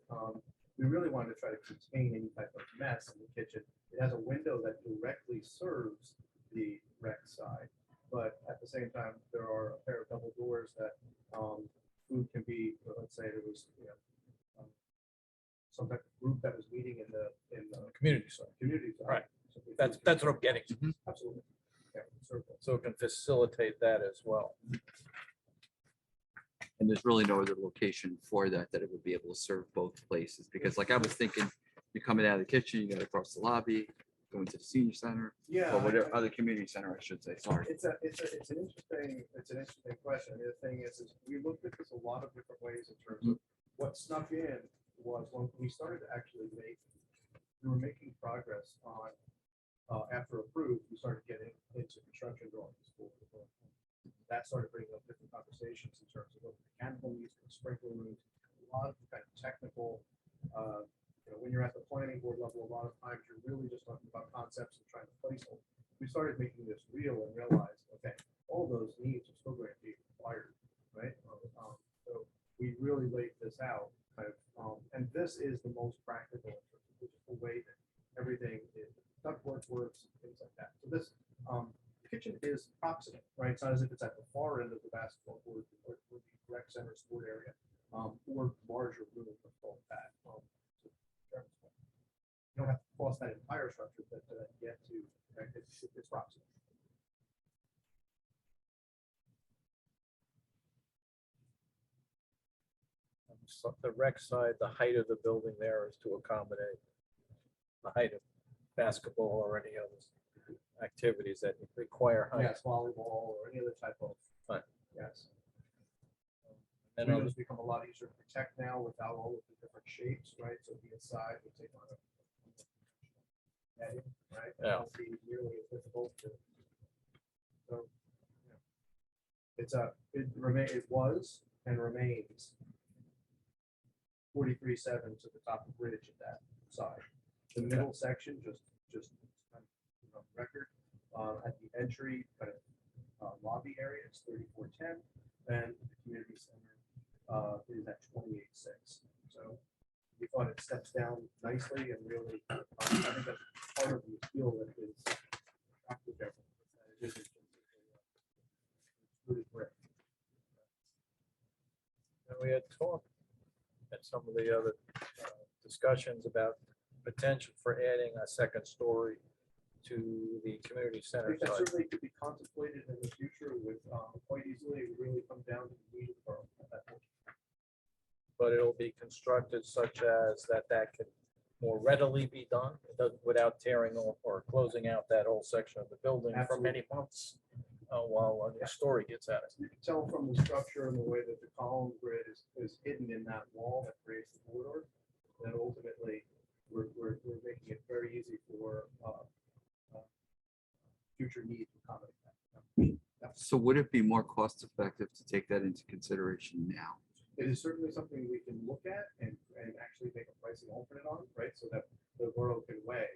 F: we really wanted to try to contain any type of mess in the kitchen. It has a window that directly serves the rec side, but at the same time, there are a pair of double doors that, food can be, let's say there was, some type of group that was meeting in the
A: Community side,
F: community side.
A: Right.
F: So we-
A: that's what I'm getting to.
F: Absolutely. Yeah, serve that.
A: So it can facilitate that as well.
K: And there's really no other location for that, that it would be able to serve both places, because like I was thinking, you're coming out of the kitchen, you gotta cross the lobby, go into the senior center,
F: Yeah.
K: or whatever, other community center, I should say, sorry.
F: It's an interesting question. The thing is we looked at this a lot of different ways in terms of what snuck in was when we started to actually we were making progress on, after approved, we started getting into construction drawings for that started bringing up different conversations in terms of what the mechanical needs, the sprinkler rooms, a lot of the kind of technical, when you're at the planning board level, a lot of times you're really just talking about concepts and trying to place them. We started making this real and realized, okay, all those needs are still going to be required, right? So we really laid this out, kind of, and this is the most practical, in terms of just the way that everything is, ductwork works, and things like that. So this, the kitchen is proximate, right? It's not as if it's at the far end of the basketball court or the rec center sport area, or larger room, let's call it that. You don't have to cross that entire structure to get to, right? It's proximate.
A: So the rec side, the height of the building there is to accommodate the height of basketball or any other activities that require height.
F: Yes, volleyball or any other type of.
A: Right.
F: Yes.
A: And
F: Windows become a lot easier to protect now without all of the different shapes, right? So the inside we take on a netting, right?
A: Yeah.
F: Won't be nearly as difficult to. So, yeah. It was and remains 43.7 to the top of the bridge at that side. The middle section, just record, at the entry kind of lobby area, it's 34.10, and the community center is at 28.6. So we thought it steps down nicely and really, I think that's part of the appeal that is. It is really great.
A: And we had talked at some of the other discussions about potential for adding a second story to the community
F: I
A: center
F: think that
A: side.
F: certainly could be contemplated in the future with quite easily, it would really come down to the need for at that point.
A: But it'll be constructed such as that can more readily be done. It doesn't, without tearing off or closing out that whole section of the building for
F: Absolutely.
A: many months while a new story gets at it.
F: You can tell from the structure and the way that the column grid is hidden in that wall that creates the corridor, that ultimately we're making it very easy for future needs to accommodate that.
K: So would it be more cost effective to take that into consideration now?
F: It is certainly something we can look at and actually make a pricing alternate on, right? So that the world can weigh,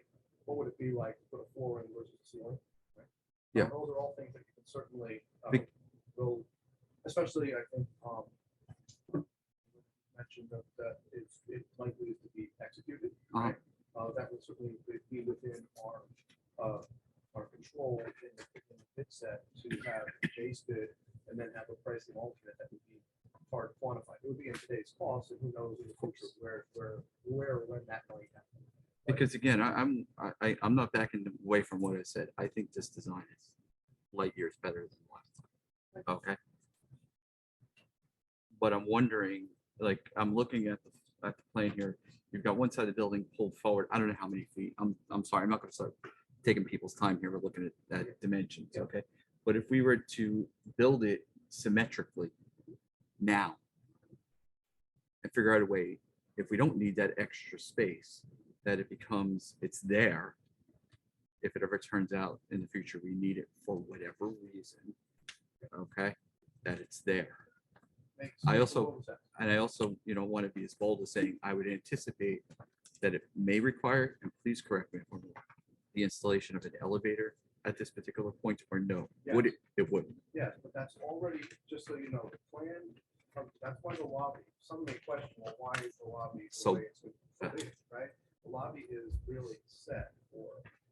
F: what would it be like to put a floor in versus a ceiling? Right?
K: Yeah.
F: Those are all things that you can certainly. mentioned that it's likely to be executed,
K: Uh-huh.
F: right? That would certainly be within our control in the bid set to have a base bid and then have a pricing alternate that would be hard to quantify. It would be in today's cost, and who knows in the future where or when that might happen.
K: Because again, I'm not backing away from what I said. I think this design is light years better than last time. Okay. But I'm wondering, like, I'm looking at the plan here. You've got one side of the building pulled forward. I don't know how many feet. I'm sorry, I'm not gonna start taking people's time here. We're looking at dimensions, okay? But if we were to build it symmetrically now and figure out a way, if we don't need that extra space, that it becomes, it's there. If it ever turns out in the future, we need it for whatever reason, okay, that it's there. I also, want to be as bold as saying, I would anticipate that it may require, and please correct me if I'm wrong, the installation of an elevator at this particular point, or no? Would it? It wouldn't.
F: Yes, but that's already, just so you know, the plan, that's why the lobby, some may question, well, why is the lobby the
K: So-
F: way it's big, right? The lobby is really set for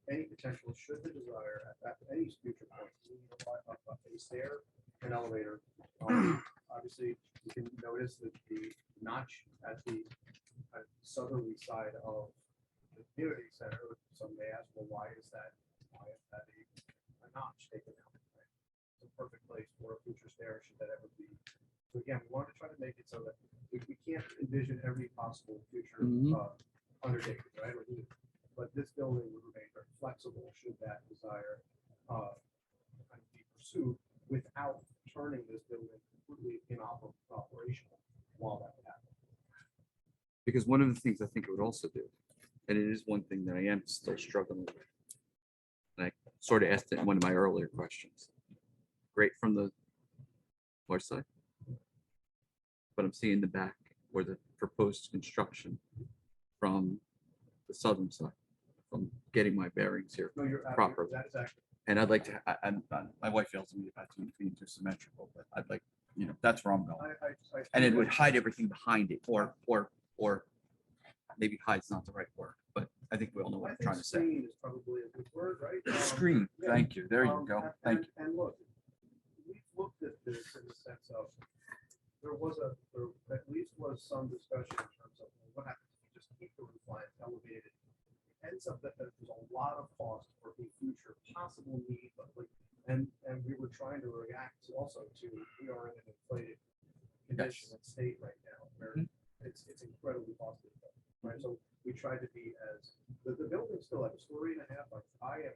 F: any potential, should the desire, at any future point, we need a stair, an elevator. Obviously, you can notice that the notch at the southerly side of the community center, some may ask, well, why is that a notch taken out? Right? It's a perfect place for a future stair, should that ever be. So again, we wanted to try to make it so that we can't envision every possible future undertaking, right? But this building would remain very flexible should that desire be pursued without turning this building completely operational while that would happen.
K: Because one of the things I think it would also do, and it is one thing that I am still struggling with, and I sort of asked it in one of my earlier questions. Great from the north side, but I'm seeing the back or the proposed construction from the southern side. From getting my bearings here
F: No, you're
K: properly.
F: that is actually.
K: And I'd like to, my wife feels me about to be too symmetrical, but I'd like, that's where I'm going. And it would hide everything behind it, or maybe hide's not the right word, but I think we all know what I'm trying to say.
F: Screen is probably a good word, right?
K: Screen,
F: Yeah.
K: thank you, there you go, thank you.
F: And look, we've looked at this in the sense of, there at least was some discussion in terms of well, what happens if you just keep the roof line elevated. Ends up that there's a lot of cost for a future possible need, and we were trying to react also to, we are in an inflated condition and state right now where it's incredibly costly, right? So we tried to be as, the building's still at a story and a half. I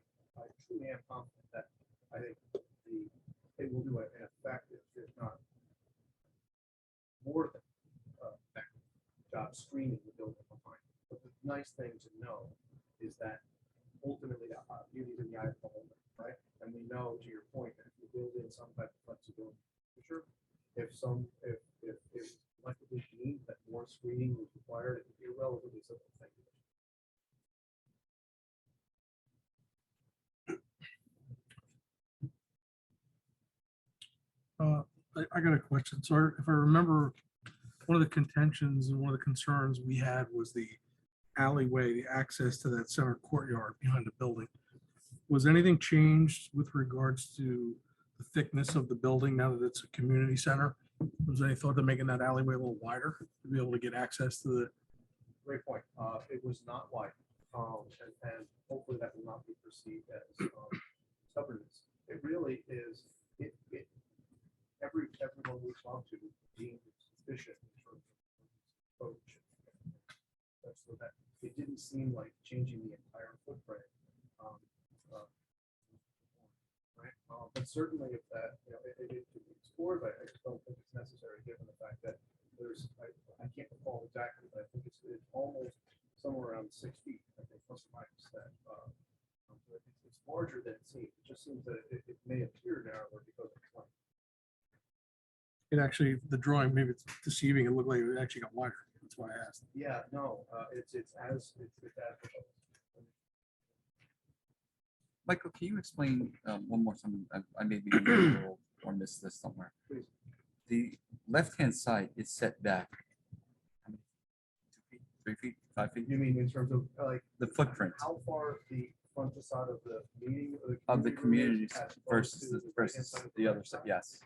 F: truly am confident that I think they will do an effective, if not more than effective job screening the building behind. But the nice thing to know is that ultimately beauty is in the eye of the beholder, right? And we know, to your point, that if you build in some type of flexibility in the future, if collectively deemed that more screening was required, it would be a relatively simple thing.
B: I got a question. So if I remember, one of the contentions and one of the concerns we had was the alleyway, the access to that center courtyard behind the building. Was anything changed with regards to the thickness of the building now that it's a community center? Was any thought of making that alleyway a little wider to be able to get access to the?
F: Great point. It was not wide, and hopefully that will not be perceived as stubbornness. It really is. Everyone we talk to deemed it sufficient in terms of approach. So that it didn't seem like changing the entire footprint. Right? But certainly if that, it could be explored, but I just don't think it's necessary given the fact that there's, I can't recall exactly, but I think it's almost somewhere around 6 feet, I think, plus or minus that. It's larger than it seems. It just seems that it may appear narrower because of its length.
B: It actually, the drawing, maybe it's deceiving. It looked like it actually got wider. That's why I asked.
F: Yeah, no, it's as
K: Michael, can you explain one more time? I may be in the world or missed this somewhere.
F: Please.
K: The left-hand side is set back. feet, 5 feet?
F: You mean in terms of like
K: The footprint
F: how far the front facade of the meeting?
K: of the
F: room is
K: communities
F: as opposed
K: versus,
F: to
K: the
F: right-hand
K: versus
F: side of
K: the other
F: right
K: side, yes.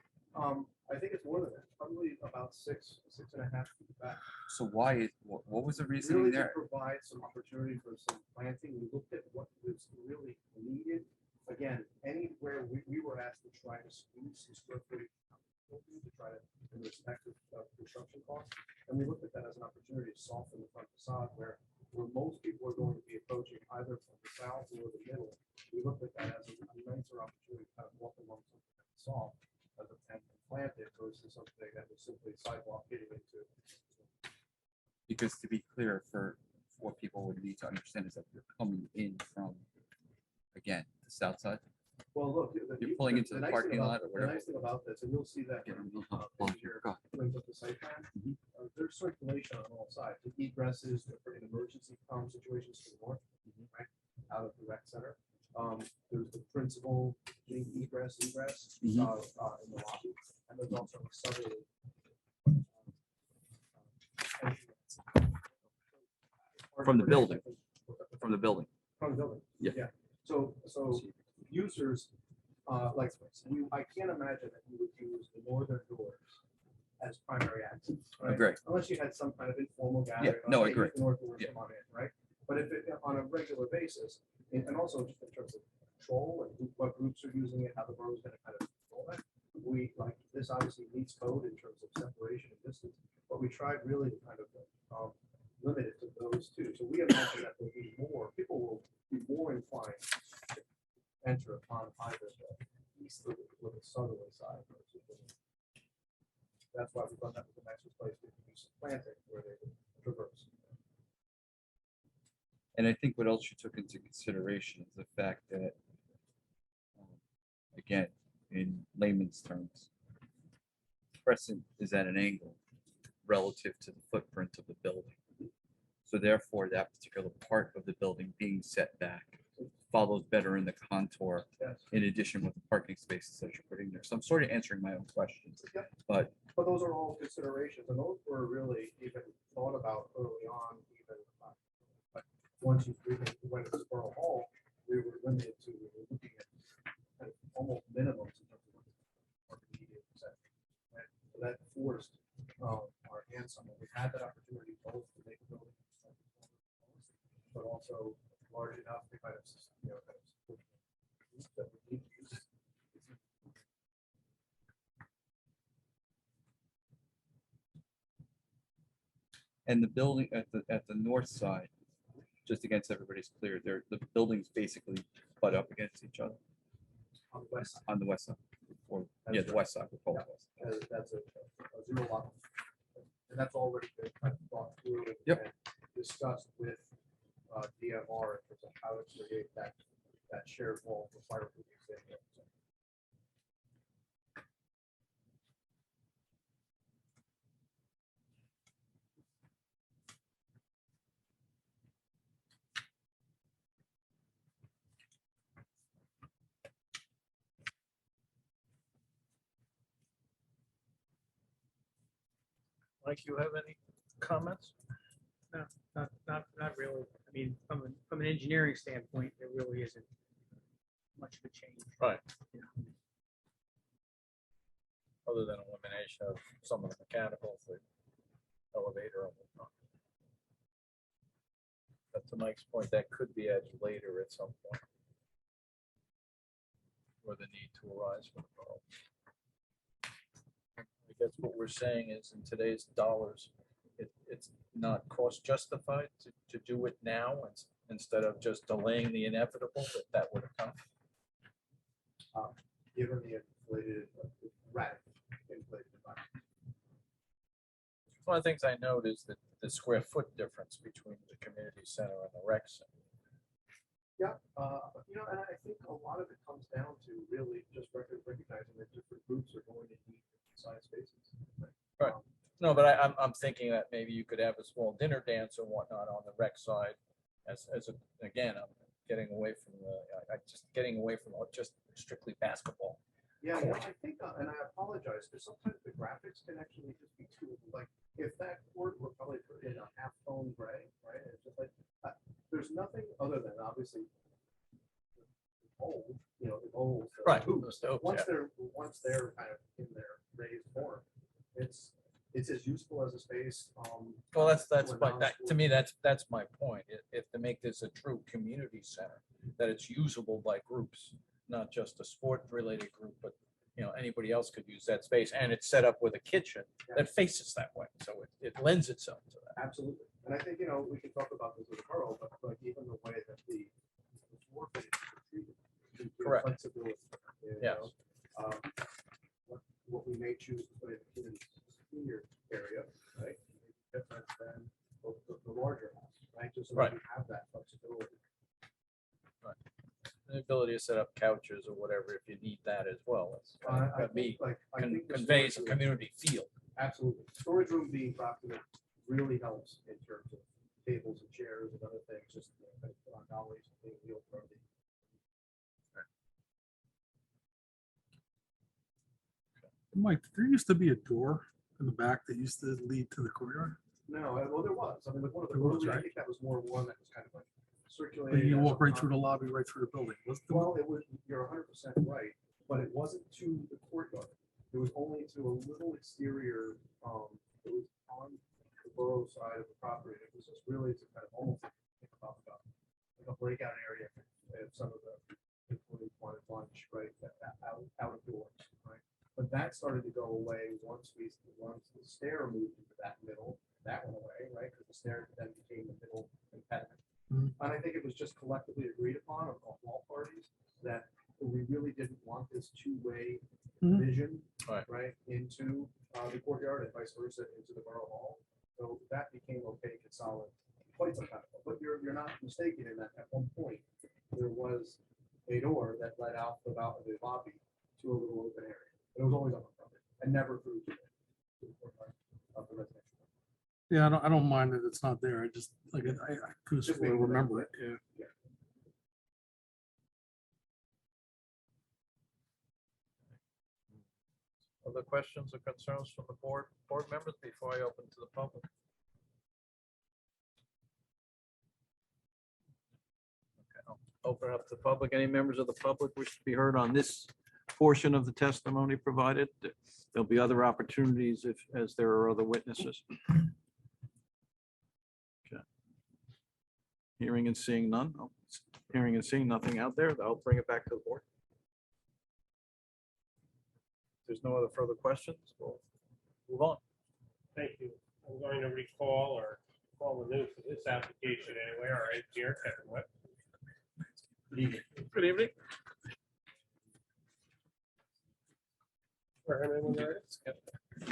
F: I think it's more than that, probably about 6.5 feet back.
K: So why, what was the
F: Really
K: reasoning
F: to
K: there?
F: provide some opportunity for some planting. We looked at what was really needed. Again, anywhere we were asked to try to squeeze some square footage to try to in respect of construction costs. And we looked at that as an opportunity to soften the front facade where most people are going to be approaching either from the south or the middle. We looked at that as a nicer opportunity to kind of walk along something that's soft as a and plant it versus something that was simply sidewalk getting into.
K: Because to be clear, for what people would need to understand is that you're coming in from, again, the south side.
F: Well, look.
K: You're pulling into the
F: nice thing
K: parking
F: about-
K: lot or
F: The
K: whatever.
F: nice thing about this, and you'll see that.
K: Yeah,
F: when,
K: well,
F: engineer
K: go ahead.
F: brings up the site plan,
K: Mhm.
F: there's circulation on all sides, the egresses for emergency situations to the north, right, out of the rec center. There's the principal egress,
K: Mhm.
F: in the lobby, and there's also a southerly.
K: From the building. From the building.
F: From the building.
K: Yeah.
F: So users, like, I can't imagine that you would use the northern doors as primary access. Right?
K: Agree.
F: Unless you had some kind of informal gathering.
K: no, I
F: "Hey,
K: agree.
F: here's the north doors,
K: Yeah.
F: come on in," right? But if it, on a regular basis, and also just in terms of control and what groups are using it, how the borough's gonna kind of control that, we, like, this obviously meets code in terms of separation and distance, but we tried really to kind of limit it to those two. So we imagine that there'll be more, people will be more inclined to enter upon either the east or the southerly side. Versus that's why we thought that was the nicest place to do some planting where they would traverse.
K: And I think what else you took into consideration is the fact that, again, in layman's terms, Crescent is at an angle relative to the footprint of the building. So therefore, that particular part of the building being set back follows better in the contour,
F: Yes.
K: in addition with the parking spaces that you're putting there. So I'm sort of answering my own questions,
F: Yep.
K: but
F: But those are all considerations, and those were really even thought about early on, even, but once you went to the Borough Hall, we were limited to, we were looking at kind of almost minimums in terms of what the market media said. Right? So that forced our hands on it. We had that opportunity both to make the building, but also large enough to kind of, kind of support that we need to use it.
K: and the building at the north side, just against everybody's clear, the buildings basically butt up against each other
F: On the west side.
K: on the west side, or yeah, the west side. We'll call it west.
F: That's a zero lot. And that's already been kind of thought through
K: Yep.
F: and discussed with DMR in terms of how to create that shared wall for fireproofing.
A: Mike, you have any comments?
I: Not really. I mean, from an engineering standpoint, there really isn't much of a change.
A: Right.
I: You know.
A: Other than elimination of some of the mechanicals, the elevator and whatnot. But to Mike's point, that could be added later at some point. Or the need to arise for the borough. I guess what we're saying is in today's dollars, it's not cost justified to do it now instead of just delaying the inevitable that would have come.
F: Given the inflated, rapid inflated environment.
A: One of the things I note is that the square foot difference between the community center and the rec center.
F: Yeah, and I think a lot of it comes down to really just recognizing that different groups are going to need different size spaces.
A: Right. No, but I'm thinking that maybe you could have a small dinner dance or whatnot on the rec side as again, I'm getting away from getting away from just strictly basketball.
F: Yeah, I think, and I apologize, because sometimes the graphics can actually just be too, like, if that court were probably put in a half tone gray, other than obviously old, you know, the old.
A: Right. Those stoves,
F: Once
A: yeah.
F: they're kind of in their raised form, it's as useful as a space.
A: Well, that's
F: for
A: my, to
F: non-school-
A: me, that's my point. If to make this a true community center, that it's usable by groups, not just a sport-related group, but, you know, anybody else could use that space. And it's set up with a kitchen that faces that way. So it lends itself to that.
F: Absolutely. And I think, you know, we can talk about this as a borough, but like even the way that the floor finishes are treated, to give
A: Correct.
F: flexibility. You
A: Yes.
F: know, what we may choose to put in the senior area, right? may be Different than the larger house, right? Just so that we have that flexibility.
A: The ability to set up couches or whatever, if you need that as well. It's
F: I
A: gotta be,
F: think, like, I think the
A: conveys a
F: storage room-
A: community feel.
F: Absolutely. Storage room being proximate really helps in terms of tables and chairs and other things, just, you know, kind of put on dollies and being wheel friendly.
B: Mike, there used to be a door in the back that used to lead to the courtyard.
F: No, well, there was. I mean, like one of the
B: There was,
F: early, I
B: right?
F: think that was more one that was kind of like
B: But
F: circulating.
B: you
F: as
B: walk
F: a
B: right through the
F: con-
B: lobby, right through the building.
F: Well, it was, you're 100% right, but it wasn't to the courtyard. It was only to a little exterior, it was on the borough side of the property. It was just really to kind of almost think about like a breakout area if some of the employees wanted lunch, right, out of doors, right? But that started to go away once the stair moved into that middle, that went away, right? Because the stair then became the middle impediment.
B: Mhm.
F: And I think it was just collectively agreed upon of all parties that we really didn't want this two-way
B: Mhm.
F: vision,
A: Right.
F: into the courtyard and vice versa into the borough hall. So that became opaque and solid quite some time ago. But you're not mistaken in that at one point, there was a door that led out about the lobby to a little open area. It was always up front and never through to the courtyard of the residential.
B: Yeah, I don't mind that it's not there. I just, like, I could
F: Just
B: swear
F: making it
B: remember it, yeah.
F: Yeah.
A: Other questions or concerns from the board members before I open to the public? Okay, I'll open up to the public. Any members of the public wish to be heard on this portion of the testimony provided? There'll be other opportunities as there are other witnesses. Okay. Hearing and seeing none. Oh, hearing and seeing nothing out there, I'll bring it back to the board. If there's no other further questions, we'll move on.
J: Thank you. I'm going to recall or call the new for this application anyway, our engineer, Kevin Webb.
A: Good evening. Good evening.
M: I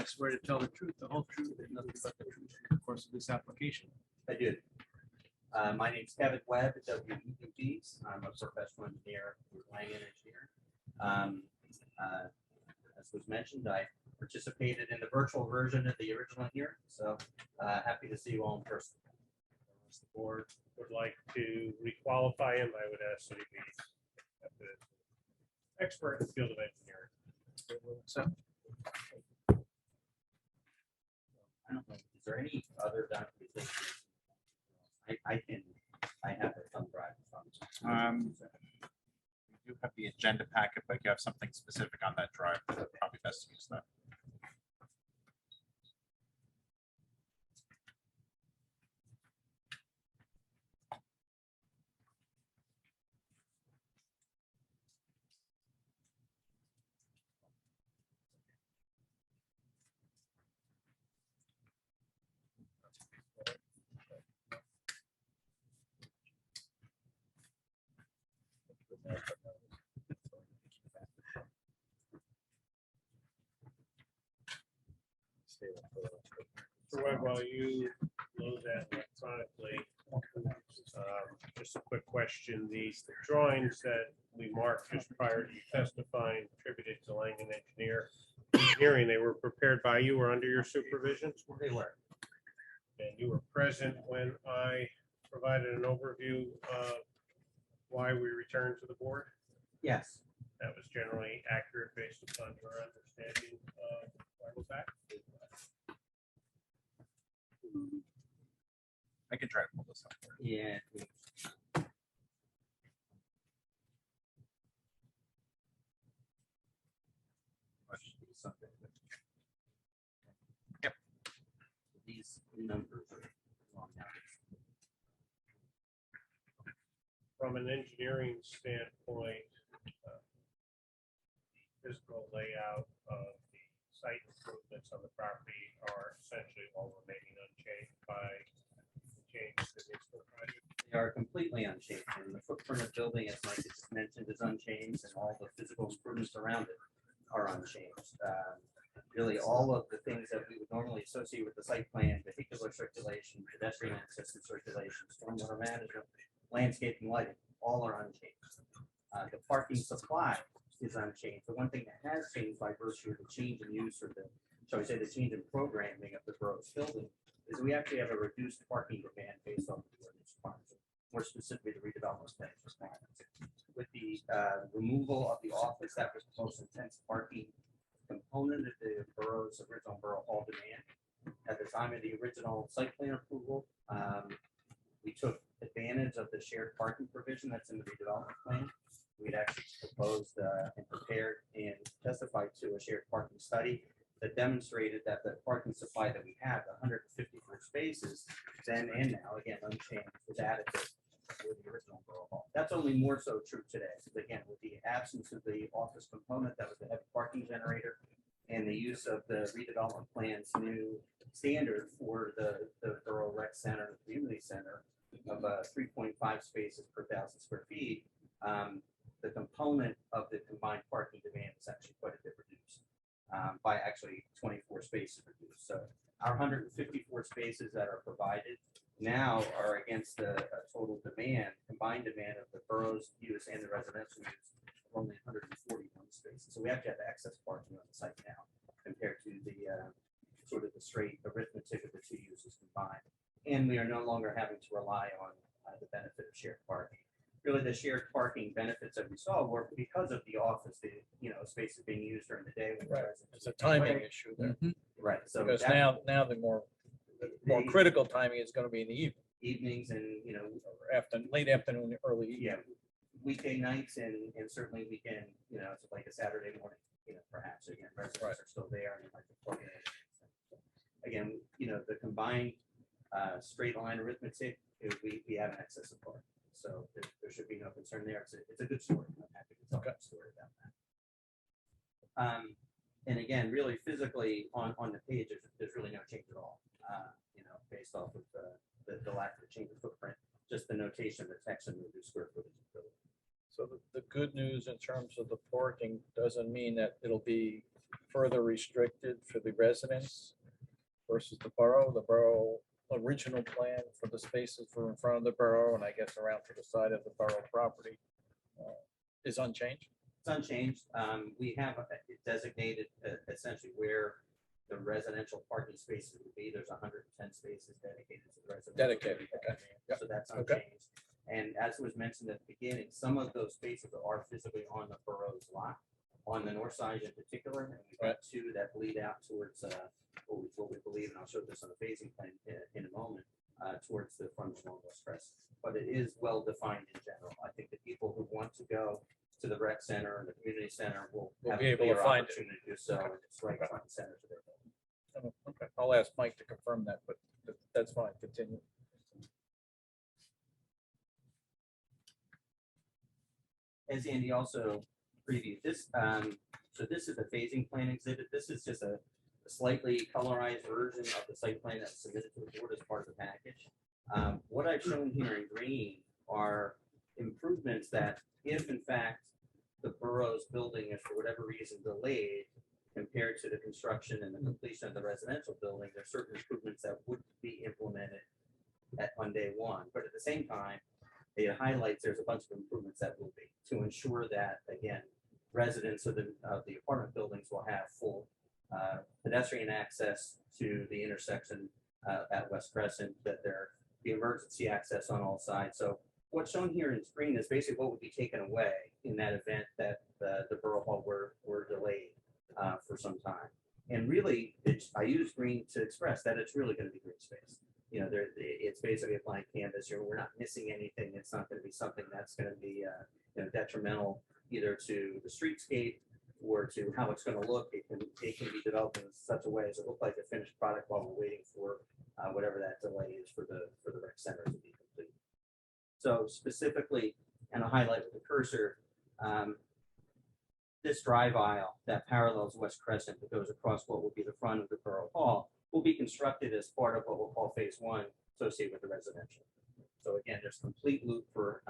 M: swear to tell the truth, the whole truth, and nothing but the truth in the course of this application.
N: I did. My name's Kevin Webb at WEPs. I'm a professional engineer, Langen engineer. As was mentioned, I participated in the virtual version of the original hearing, so happy to see you all in person.
J: Unless the board would like to requalify him, I would ask that he be the expert in the field of engineering.
A: So,
N: I don't know, is there any other documentation? I have a thumb drive from.
L: We do have the agenda packet, but if you have something specific on that drive, probably best to use that.
J: So while you load that electronically, just a quick question, these drawings that we marked just prior to you testifying attributed to Langen Engineering, they were prepared by you or under your supervision?
N: They were.
J: And you were present when I provided an overview of why we returned to the board?
N: Yes.
J: That was generally accurate based upon your understanding of why was that?
L: I can try to pull this up.
N: Yeah.
J: from an engineering standpoint, the physical layout of the site improvements on the property are essentially all remaining unchanged by the change to the municipal project.
N: They are completely unchanged, and the footprint of the building, as Mike just mentioned, is unchanged, and all the physical improvements around it are unchanged. Really, all of the things that we would normally associate with the site plan, vehicular circulation, pedestrian access and circulation, stormwater management, landscaping, lighting, all are unchanged. The parking supply is unchanged. The one thing that has changed by virtue of the change in use, or the, shall we say, the change in programming of the borough's building, is we actually have a reduced parking demand based on the ordinance requirements, more specifically the redevelopment plan requirements. With the removal of the office, that was the most intense parking component of the borough's original borough hall demand. At the time of the original site plan approval, we took advantage of the shared parking provision that's in the redevelopment plan. We'd actually proposed and prepared and testified to a shared parking study that demonstrated that the parking supply that we had, the 154 spaces, then and now, again, unchanged, was adequate for the original borough hall. That's only more so true today. So again, with the absence of the office component, that was the heavy parking generator, and the use of the redevelopment plan's new standard for the borough rec center, the community center of 3.5 spaces per 1,000 square feet, the component of the combined parking demand is actually quite a bit reduced by actually 24 spaces reduced. So our 154 spaces that are provided now are against the total demand, combined demand of the borough's use and the residential use of only 141 spaces. So we actually have excess parking on the site now compared to the sort of the straight arithmetic of the two uses combined. And we are no longer having to rely on the benefit of shared parking. Really, the shared parking benefits that we saw were because of the office, the spaces being used during the day. When the residents
A: It's a timing issue there.
N: Right. So
A: Because
N: that-
A: now the more critical timing is going to be in the
N: evenings and
A: after late afternoon, early evening.
N: yeah, weekday nights and certainly weekend, it's like a Saturday morning, perhaps again, residents are still there and they like to plug in. Again, the combined straight line arithmetic, we have an excess of parking. So there should be no concern there. It's a good story. I'm happy to tell a story about that. And again, really physically on the page, there's really no change at all. Based off of the lack of change of footprint, just the notation, the text, and reduced square footage of the building.
A: So the good news in terms of the parking doesn't mean that it'll be further restricted for the residents versus the borough. The borough original plan for the spaces for in front of the borough and I guess around to the side of the borough property is unchanged.
N: It's unchanged. We have designated essentially where the residential parking spaces would be. There's 110 spaces dedicated to the residential.
A: Dedicated, okay. Yep.
N: So that's
A: Okay.
N: unchanged. And as was mentioned at the beginning, some of those spaces are physically on the borough's lot, on the north side in particular. And we've got two that bleed out towards what we believe, and I'll show this on the phasing plan in a moment, towards the front of Northwest Crest. But it is well defined in general. I think the people who want to go to the rec center and the community center will
A: We'll
N: have
A: be
N: a
A: able to
N: clear
A: find it.
N: opportunity to do so. And it's right front and center to their building.
A: Okay, I'll ask Mike to confirm that, but that's fine. Continue.
N: As Andy also previewed, this, so this is the phasing plan exhibit. This is just a slightly colorized version of the site plan that's submitted to the board as part of the package. What I've shown here in green are improvements that if in fact the borough's building is for whatever reason delayed compared to the construction and the completion of the residential building, there are certain improvements that would be implemented on day one. But at the same time, it highlights there's a bunch of improvements that will be to ensure that, again, residents of the apartment buildings will have full pedestrian access to the intersection at West Crescent, that there be emergency access on all sides. So what's shown here in green is basically what would be taken away in that event that the borough hall were delayed for some time. And really, I use green to express that it's really going to be green space. It's basically a blank canvas here. We're not missing anything. It's not going to be something that's going to be detrimental either to the streetscape or to how it's going to look. It can be developed in such a way as it look like a finished product while we're waiting for whatever that delay is for the rec center to be complete. So specifically, And I'll highlight with the cursor, this drive aisle that parallels West Crescent that goes across what will be the front of the Borough Hall will be constructed as part of what we'll call phase one associated with the residential. So again, there's complete loop for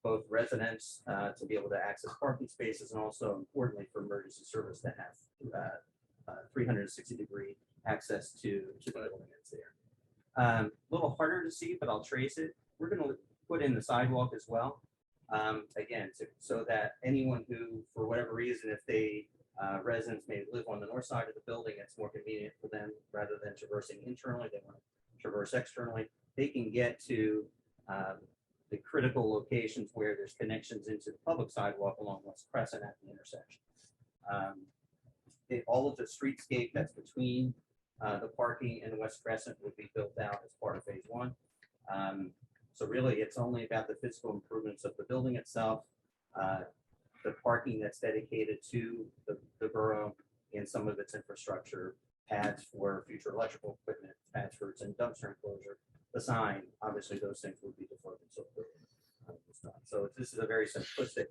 N: both residents to be able to access parking spaces and also importantly for emergency service to have 360-degree access to the building that's there. A little harder to see, but I'll trace it. We're going to put in the sidewalk as well. Again, so that anyone who, for whatever reason, if they residents may live on the north side of the building, it's more convenient for them rather than traversing internally, they want to traverse externally, they can get to the critical locations where there's connections into the public sidewalk along West Crescent at the intersection. All of the streetscape that's between the parking and West Crescent would be built out as part of phase one. So really, it's only about the physical improvements of the building itself, the parking that's dedicated to the borough and some of its infrastructure, pads for future electrical equipment, pads for its dumpster enclosure, the sign, obviously those things would be deferred until it's done. So this is a very simplistic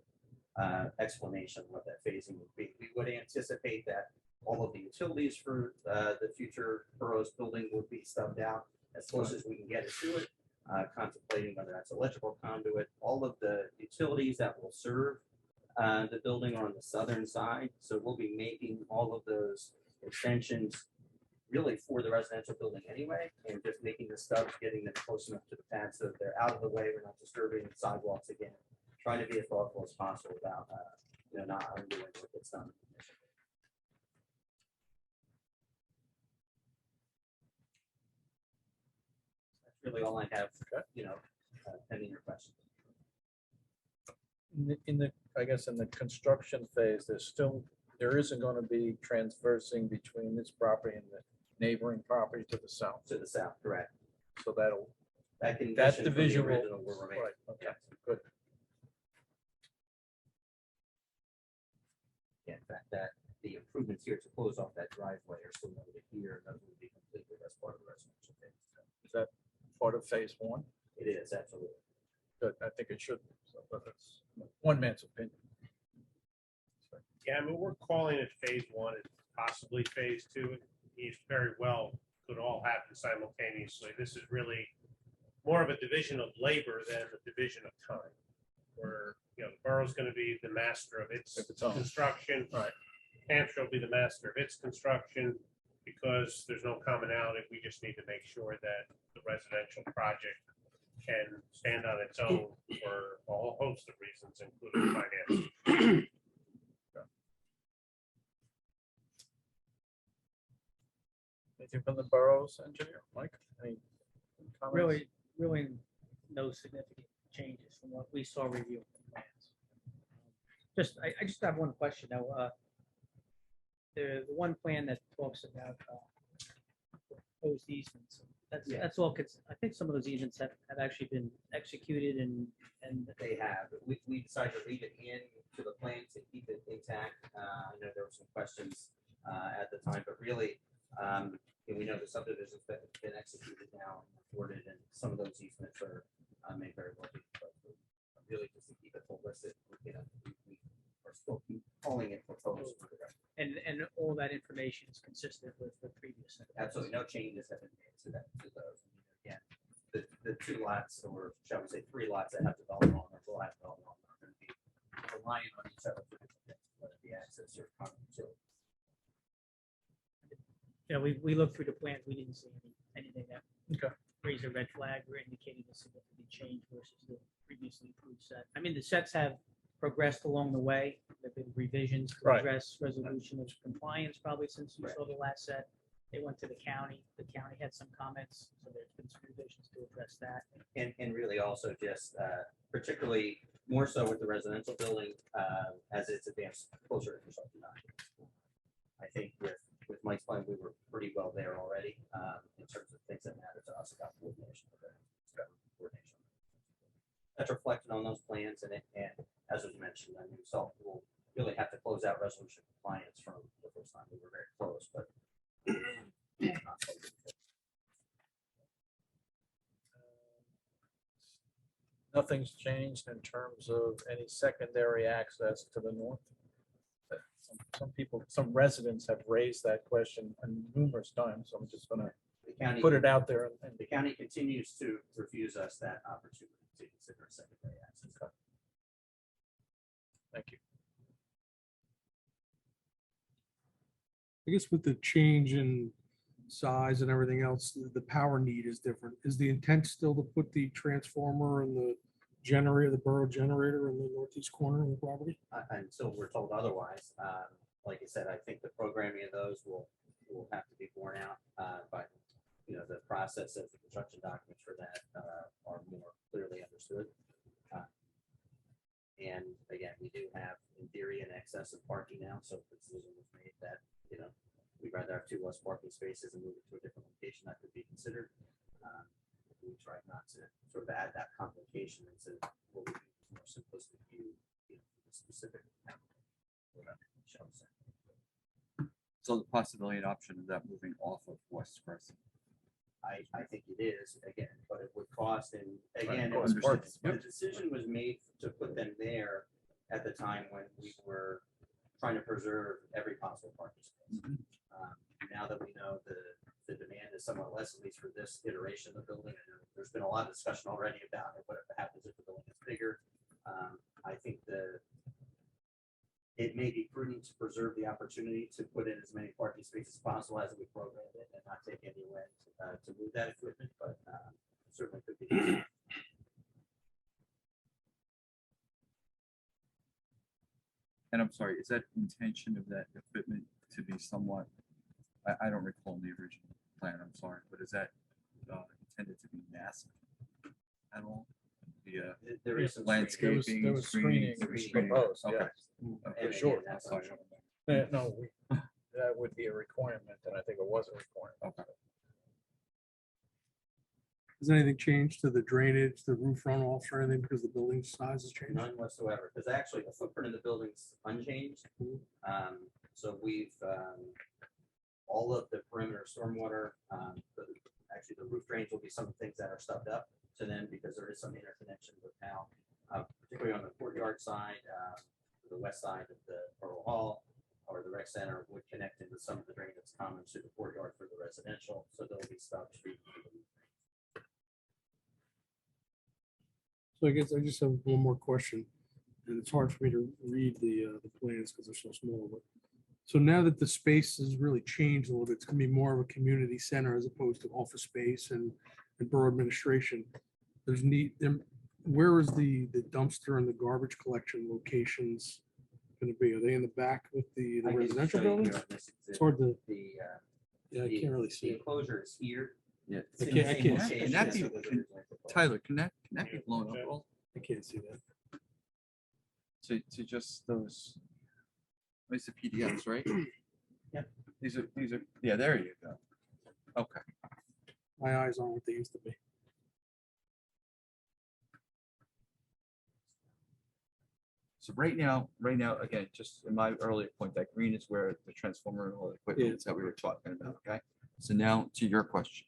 N: explanation of what that phasing would be. We would anticipate that all of the utilities for the future borough's building would be stubbed out as close as we can get it to it, contemplating whether that's electrical conduit, all of the utilities that will serve the building are on the southern side. So we'll be making all of those extensions really for the residential building anyway, and just making the stubs, getting them close enough to the pad so that they're out of the way. We're not disturbing the sidewalks again. Trying to be as thoughtful as possible about not undoing what gets done. That's really all I have. Pending your questions.
A: I guess in the construction phase, there isn't going to be transversing between this property and the neighboring property to the south.
N: To the south, correct.
A: So
N: that
A: division will
N: remain.
A: Right, okay, good.
N: Yeah, in fact, that the improvements here to close off that driveway are still noted here, and those will be completed as part of the residential phase.
A: Is that part of phase one?
N: It is, absolutely.
A: Good, I think it should be. So, but that's one man's opinion.
J: Yeah, I mean, we're calling it phase one, it's possibly phase two. These very well could all happen simultaneously. This is really more of a division of labor than a division of time. Where, the borough's going to be the master of its construction.
A: Right.
J: Hampshire will be the master of its construction. Because there's no commonality, we just need to make sure that the residential project can stand on its own for a whole host of reasons, including finance.
A: Anything from the borough's engineer, Mike? Any comments?
I: Really no significant changes from what we saw reviewing the plans. I just have one question though. The one plan that talks about proposed easements. That's all. I think some of those easements have actually been executed and
N: They have. We decided to leave it in to the plan to keep it intact. I know there were some questions at the time, but really, we know the subdivisions that have been executed now and recorded, and some of those easements are may very well be. But really, just to keep it holistic, we are still calling it proposed for the record.
I: and all that information is consistent with the previous.
N: Absolutely, no changes have been made to those. Again, the two lots, or shall we say, three lots that have developed on or will have developed on are going to be relying on each other for different things, whether it be access or common utility.
I: We looked through the plans. We didn't see anything that
A: Okay.
I: raised a red flag or indicating a significant change versus the previously approved set. I mean, the sets have progressed along the way. There've been revisions to
A: Right.
I: address resolution of compliance probably since you saw the last set. They went to the county. The county had some comments, so there's been some revisions to address that.
N: And really also just particularly more so with the residential building as it's advanced closer to construction. I think with Mike's plan, we were pretty well there already in terms of things that matter to us about coordination. That's reflected on those plans, and as was mentioned, I mean, so we'll really have to close out resolution compliance from the first time. We were very close, but
A: Nothing's changed in terms of any secondary access to the north. Some people, some residents have raised that question numerous times, so I'm just gonna
N: The county,
A: put it out there and
N: the county continues to refuse us that opportunity to consider a secondary access.
A: thank you.
B: I guess with the change in size and everything else, the power need is different. Is the intent still to put the transformer and the generator, the borough generator in the northeast corner of the property?
N: Until we're told otherwise. Like I said, I think the programming of those will have to be borne out by, the process of the construction documents for that are more clearly understood. And again, we do have in theory an excess of parking now, so if the decision was made that, we'd rather have 2 less parking spaces and move it to a different location, that could be considered. We try not to sort of add that complication into what would be more simplistic view, the specific.
K: So the possibility and option of that moving off of West Crescent.
N: I think it is, again, but it would cost, and again,
A: Right,
N: it was,
K: understood.
N: the decision was made to put them there at the time when we were trying to preserve every possible parking space. Now that we know the demand is somewhat less, at least for this iteration of the building, I know there's been a lot of discussion already about it, what happens if the building is bigger. I think it may be prudent to preserve the opportunity to put in as many parking spaces as possible as we program it and not take any away to move that equipment, but certainly could be.
K: And I'm sorry, is that intention of that equipment to be somewhat, I don't recall the original plan, I'm sorry, but is that intended to be massive at all? The
N: There is some
K: landscaping,
A: There was screening
K: screening.
A: proposed,
K: Okay.
A: yes.
N: And
A: Sure.
N: again, that's
K: Sorry.
A: No, that would be a requirement, and I think it was a requirement.
K: Okay.
B: Has anything changed to the drainage, the roof runoffs or anything because the building size has changed?
N: None whatsoever, because actually the footprint of the building's unchanged. So we've, all of the perimeter stormwater, actually the roof drains will be some things that are stubbed up to them because there is some interconnection with now, particularly on the courtyard side, the west side of the Borough Hall or the rec center would connect into some of the drain that's common to the courtyard for the residential, so there'll be stubbed treatment.
B: So I guess I just have one more question, and it's hard for me to read the plans because they're so small, but. So now that the space has really changed a little bit, it's gonna be more of a community center as opposed to office space and borough administration. There's where is the dumpster and the garbage collection locations gonna be? Are they in the back with the
N: I can
B: residential
N: show you
B: buildings?
N: here on this
B: It's
N: exhibit
B: hard to,
N: The,
B: yeah, I can't really see
N: the
B: it.
N: enclosure is here.
K: Yeah.
N: It's in
B: I
N: the
B: can't-
N: same
B: I can't-
N: location
K: can that
N: as
K: be-
N: the originally proposed.
K: Tyler, can that be blown up at all?
B: I can't see that.
K: To just those, it's the PDFs, right?
N: Yep.
K: These are, yeah, there you go. Okay.
B: My eyes aren't what they used to be.
K: So right now, again, just in my earlier point, that green is where the transformer and all the equipment that we were talking about, okay? So now to your question.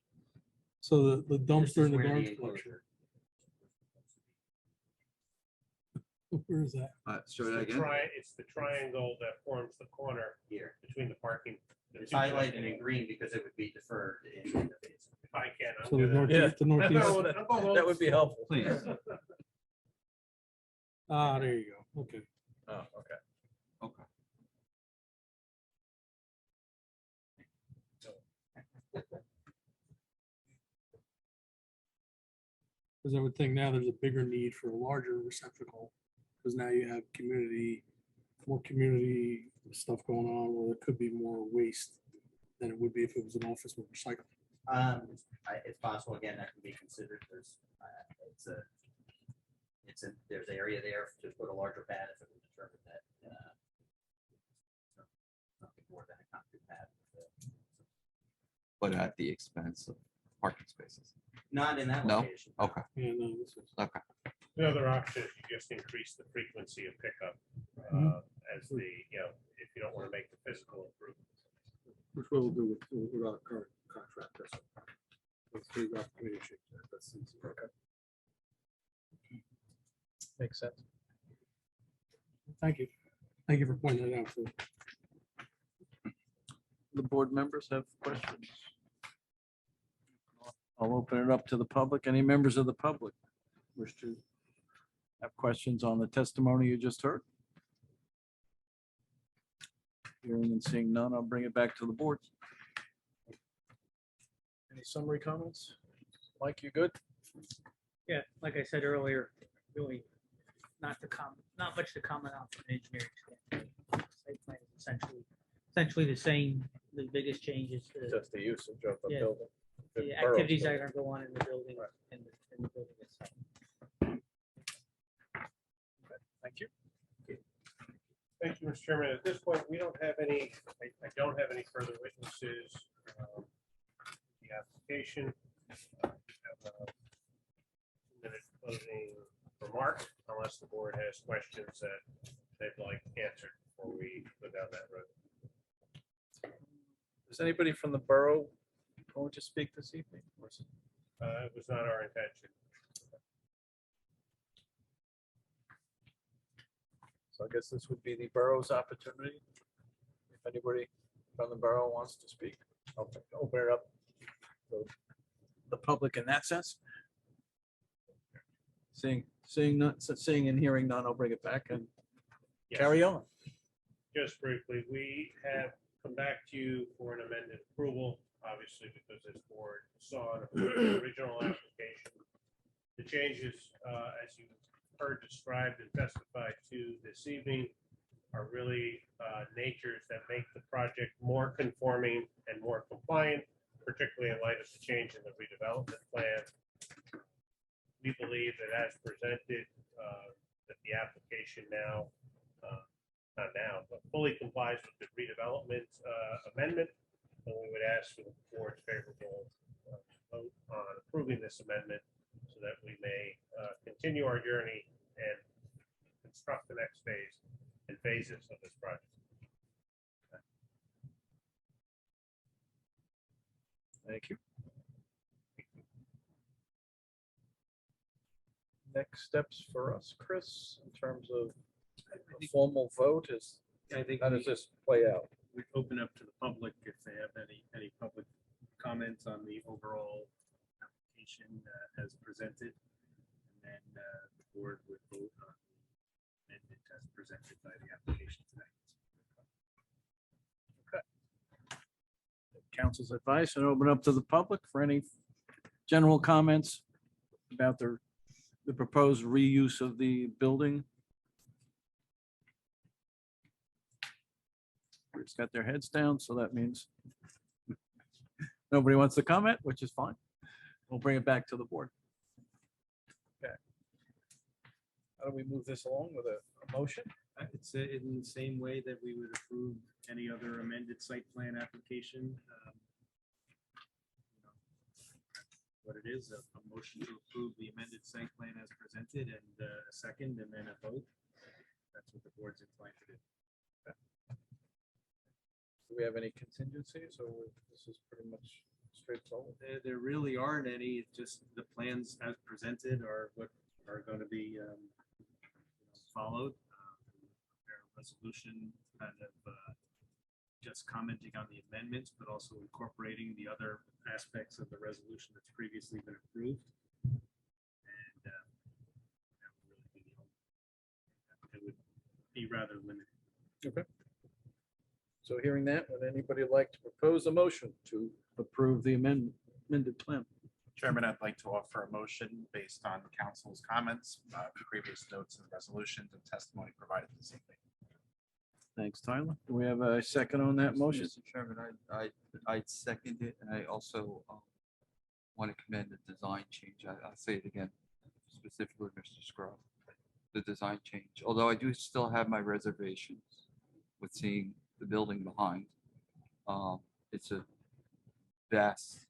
B: So the
N: This
B: dumpster
N: is
B: and the
N: where
B: garbage collection,
N: enclosure-
B: where is that?
K: Show that again.
J: It's the triangle that forms the corner
N: Here.
J: between the parking. the
N: It's
J: two
N: highlighted
J: parking
N: in green because it would be deferred in the phase.
J: If I can. I'm
B: So the
J: gonna-
B: northeast, the northeast.
J: I'm going old
A: That would be helpful.
K: Please.
B: Ah, there you go. Okay.
A: Oh, okay.
K: Okay.
B: Because I would think now there's a bigger need for a larger receptacle, because now you have more community stuff going on where there could be more waste than it would be if it was an office with recycling.
N: It's possible, again, that can be considered. There's area there to put a larger pad if it was determined that nothing more than a concrete pad.
K: But at the expense of parking spaces.
N: Not in that
K: No?
N: location.
K: Okay,
B: Yeah, no, this is.
K: okay.
J: The other option is you just increase the frequency of pickup as the, if you don't want to make the physical improvements.
B: Which we'll do with our current contract. Let's leave that community. That's easy. Okay.
A: Makes sense.
B: Thank you. Thank you for pointing that out. too.
A: The board members have questions? I'll open it up to the public. Any members of the public wish to have questions on the testimony you just heard? Hearing and seeing none, I'll bring it back to the board. Any summary comments? Mike, you good?
I: Yeah, like I said earlier, really not much to comment on from an engineering standpoint. Site plan is essentially the same. The biggest change is
A: Just the usage of the
I: Yeah.
A: building.
I: the activities that are going to go on in the building and the building itself.
A: Thank you.
J: Thank you, Mr. Chairman. At this point, we don't have any, I don't have any further witnesses. The application. We have a 2-minute closing remark, unless the board has questions that they'd like answered before we go down that road.
A: Is anybody from the borough going to speak this evening? Or is it-
J: It was not our intention.
A: So I guess this would be the borough's opportunity. If anybody from the borough wants to speak, I'll open it up to the public in that sense. Seeing and hearing none, I'll bring it back and
J: Yes.
A: carry on.
J: Just briefly, we have come back to you for an amended approval, obviously, because this board saw and approved the original application. The changes, as you heard described and testified to this evening, are really natures that make the project more conforming and more compliant, particularly in light of the change in the redevelopment plan. We believe that as presented, that the application now, not now, but fully complies with the redevelopment amendment. And we would ask for the board's favorable vote on approving this amendment so that we may continue our journey and construct the next phase and phases of this project.
A: Thank you. Next steps for us, Chris, in terms of a formal vote is,
E: I think
A: how does this play out?
E: we open up to the public if they have any public comments on the overall application as presented. And then the board would vote on the amendment as presented by the application tonight.
A: Council's advice and open up to the public for any general comments about the proposed reuse of the building. Everybody's got their heads down, so that means nobody wants to comment, which is fine. We'll bring it back to the board. Okay. How do we move this along with a motion?
E: It's in the same way that we would approve any other amended site plan application. What it is, a motion to approve the amended site plan as presented and a second and then a vote. That's what the board's inclined to do.
A: Do we have any contingencies or this is pretty much straightforward?
E: There really aren't any, it's just the plans as presented are what are going to be followed. Their resolution kind of just commenting on the amendments, but also incorporating the other aspects of the resolution that's previously been approved. And that would really be the only, it would be rather limited.
A: Okay. So hearing that, would anybody like to propose a motion to approve the amended plan?
L: Chairman, I'd like to offer a motion based on council's comments, previous notes and resolutions and testimony provided this evening.
A: Thanks, Tyler. Do we have a second on that motion?
K: Mr. Chairman, I second it, and I also want to commend the design change. I'll say it again, specifically Mr. Scrub, the design change. Although I do still have my reservations with seeing the building behind. It's a vast.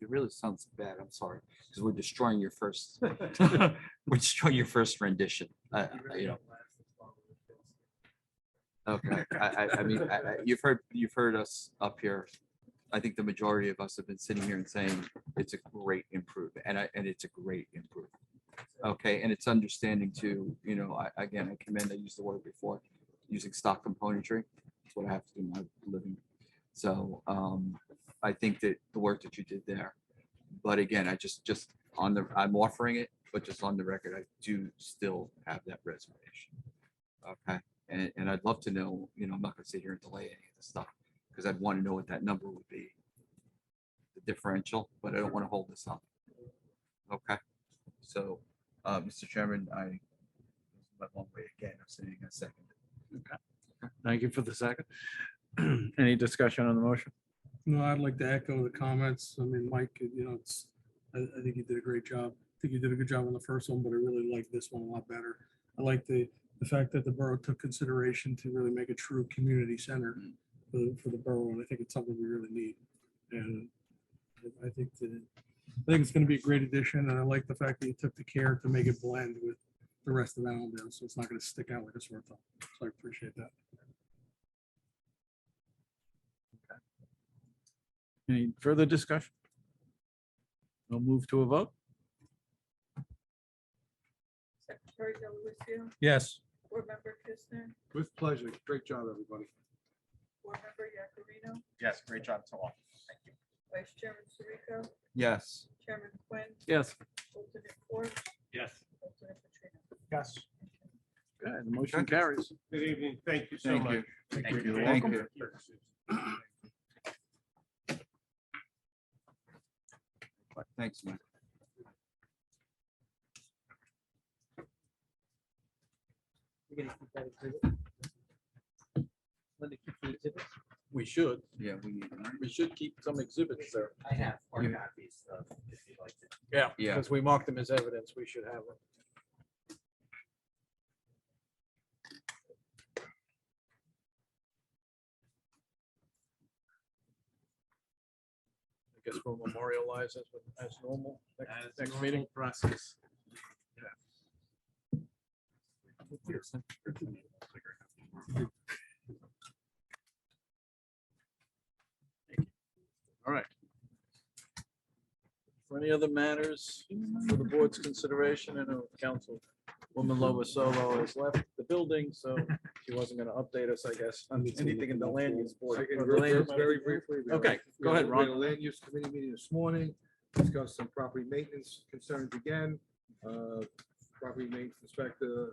K: It really sounds bad. I'm sorry, because we're destroying your first. We're destroying your first rendition. You know. Okay, I mean, you've heard us up here. I think the majority of us have been sitting here and saying it's a great improvement, and it's a great improvement. Okay, and it's understanding to, again, I commend, I used the word before, using stock componentry. That's what I have to do in my living. So I think that the work that you did there, but again, I'm offering it, but just on the record, I do still have that reservation. Okay, and I'd love to know, I'm not gonna sit here and delay any of this stuff, because I'd want to know what that number would be, the differential, but I don't want to hold this up. Okay, so, Mr. Chairman, I went one way again, I'm saying a second.
A: Thank you for the second. Any discussion on the motion?
B: No, I'd like to echo the comments. I mean, Mike, I think you did a great job. I think you did a good job on the first one, but I really like this one a lot better. I like the fact that the borough took consideration to really make a true community center for the borough, and I think it's something we really need. And I think it's going to be a great addition, and I like the fact that you took the care to make it blend with the rest of Allendale, so it's not going to stick out like a sore thumb. So I appreciate that.
A: Any further discussion? We'll move to a vote.
C: Secretary Delavatio,
B: Yes.
C: Board Member Kistner,
F: With pleasure. Great job, everybody.
C: Board Member Yakarino,
L: Yes, great job to all. Thank you.
C: Vice Chairman Sirico,
K: Yes.
C: Chairman Quinn,
A: Yes.
C: Alternate Forbes,
J: Yes.
C: Alternate Petrino.
B: Yes.
A: Okay, the motion carries.
J: Good evening. Thank you so
K: Thank
J: much.
K: you.
L: Thank you.
A: You're
K: Thank
A: welcome.
K: you. Thanks, man.
I: We're gonna keep that exhibit. Let me keep the exhibits.
A: We should.
K: Yeah, we need, right?
A: We should keep some exhibits there.
N: I have hard
K: You-
N: copies of, if you'd like to.
A: Yeah,
K: Yeah.
A: because we marked them as evidence. We should have them. I guess we'll memorialize as normal next meeting.
E: Process.
A: All right. For any other matters for the board's consideration, I know Councilwoman Lovasolo has left the building, so she wasn't going to update us, I guess, on anything in the land use board.
F: I can
A: or the land use-
F: very briefly.
A: Okay, go ahead,
F: We had a
A: Ron.
F: land use committee meeting this morning, discussed some property maintenance concerns again. Property maintenance inspector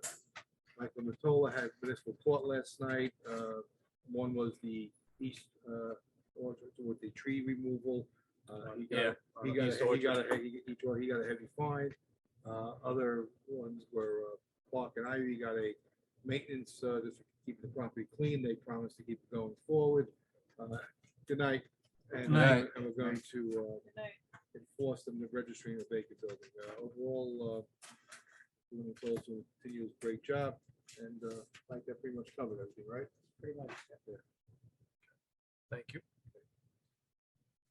F: Michael Matola had municipal court last night. One was the east orchard with the tree removal. He got a heavy fine. Other ones were Park and Ivy got a maintenance just to keep the property clean. They promised to keep it going forward. Good night. And we're going to
C: Good night.
F: enforce them to registering a vacant building. Overall, doing it also continues great job, and like that pretty much covered everything, right?
I: Pretty much.
A: Thank you.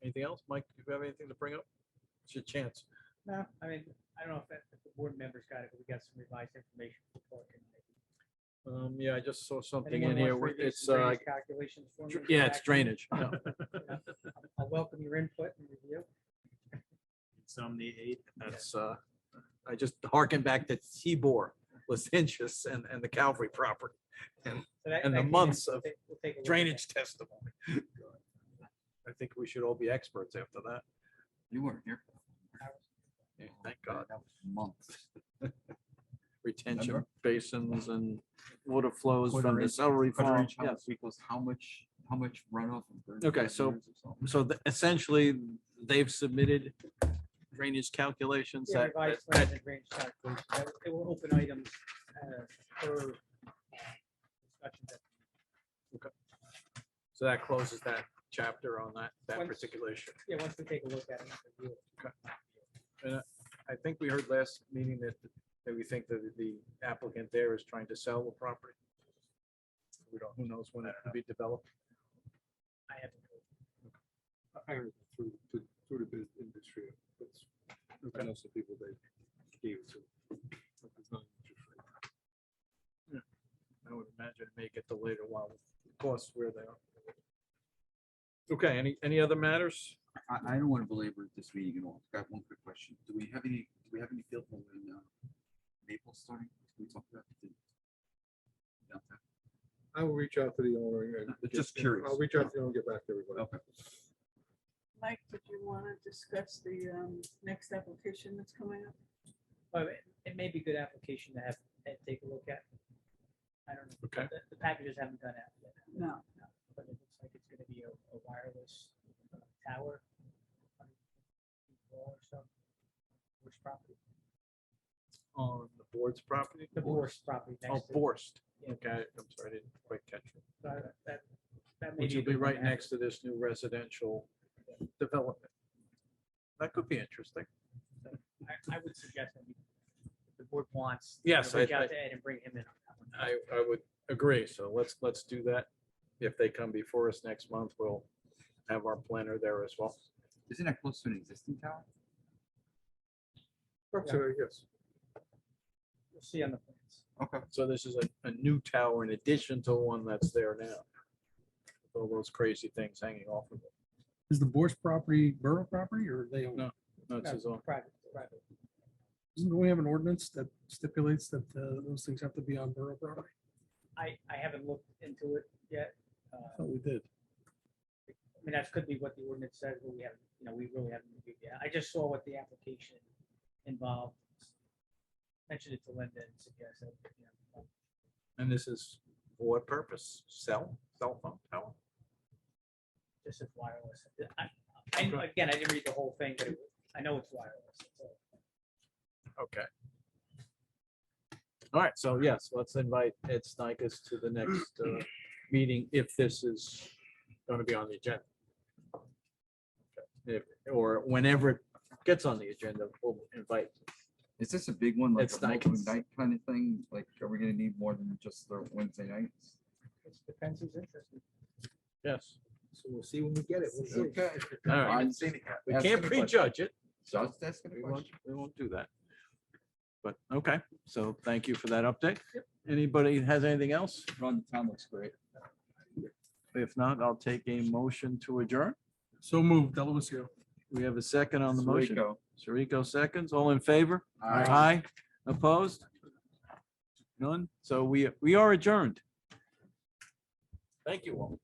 A: Anything else? Mike, do you have anything to bring up? It's your chance.
I: No, I mean, I don't know if the board members got it, but we got some revised information. for Park and
A: Yeah, I just saw something
I: Anyone
A: in here.
I: wants
A: where
I: to review
A: It's,
I: some drainage calculations for me?
A: yeah, it's drainage. No.
I: I'll welcome your input and review.
E: Insomnia 8.
A: That's, I just harken back to Tibor, Licentious and the Calvary property and
I: So that-
A: and the
I: that can-
A: months of
I: we'll take a look at
A: drainage testimony. I think we should all be experts after that.
K: You weren't here.
A: Yeah, Thank God.
K: That was months.
A: Retention
K: Remember?
A: basins and water flows from
K: Quarter
A: the
K: inch-
A: celery
K: quarter
A: farm.
K: inch house equals how much runoff? in 35
A: Okay, so-
K: years or something?
A: So essentially, they've submitted drainage calculations
I: Yeah,
A: that,
I: revised
A: that-
I: plans and drainage calculations. They were open items for discussion.
A: so that closes that chapter on that
I: Once-
A: particular issue.
I: Yeah, once we take a look at it. review it.
A: And I think we heard last meeting that we think that the applicant there is trying to sell the property. We don't, who knows when it could be developed.
I: I haven't.
F: I heard through the business industry. I know some people they gave it to. But it's not interest rate.
A: I would imagine it may get delayed a while, the costs where they are. Okay, any other matters?
K: I don't want to belabor this meeting at all. I've got one quick question. Do we have any feel for when Maple starting? We talked about the downtown.
B: I will reach out to the owner and.
K: Just curious.
B: I'll reach out to him and get back to everybody.
K: Okay.
C: Mike, did you want to discuss the next application that's coming up?
I: But it may be good application to have Ed take a look at. I don't know.
A: Okay.
I: The packages haven't gone out yet.
C: No.
I: But it looks like it's gonna be a wireless tower. Or so. Which property?
A: On the board's property?
I: The Bourse property.
A: Oh,
I: next to-
A: Borst.
I: Yeah.
A: Okay, I'm sorry, I didn't quite catch it.
I: So that may
A: Which
I: a
A: will be
I: good one
A: right
I: to have.
A: next to this new residential development. That could be interesting.
I: I would suggest that if the board wants.
A: Yes,
I: Reach
A: I-
I: out to Ed and bring him in on that one.
A: I would agree. So let's do that. If they come before us next month, we'll have our planner there as well.
K: Isn't that close to an existing tower?
B: So, yes.
I: We'll see on the plans.
K: Okay.
A: So this is a new tower in addition to one that's there now. All those crazy things hanging off of it.
B: Is the Bourse property borough property or they own?
A: No, no, it's his own.
I: Private.
B: Doesn't we have an ordinance that stipulates that those things have to be on borough property?
I: I haven't looked into it yet.
B: I thought we did.
I: I mean, that could be what the ordinance says, but we haven't, we really haven't reviewed yet. I just saw what the application involved. Mentioned it to Linda and suggested,
A: And this is for what purpose? Cell phone tower?
I: just as wireless. Again, I didn't read the whole thing, but I know it's wireless. That's all.
A: Okay. All right, so yes, let's invite Ed Stikus to the next meeting if this is going to be on the agenda. Or whenever it gets on the agenda, we'll invite.
K: Is this a big one, like
A: It's
K: a multiple
A: nice.
K: night kind of thing? Like, are we gonna need more than just the Wednesday nights?
I: It depends who's interested.
A: Yes.
B: So we'll see when we get it. We'll see.
K: Okay.
A: All right.
K: I'm asking
A: We
K: a
A: can't
K: question.
A: prejudge it.
K: Just asking a
A: We
K: question.
A: won't do that. But, okay, so thank you for that update. Anybody has anything else?
K: Ron, the town looks great.
A: If not, I'll take a motion to adjourn.
B: So moved, Delavatio.
A: We have a second on the motion.
K: Surico.
A: Sirico seconds. All in favor?
K: Aye.
A: Opposed? None? So we are adjourned. Thank you all.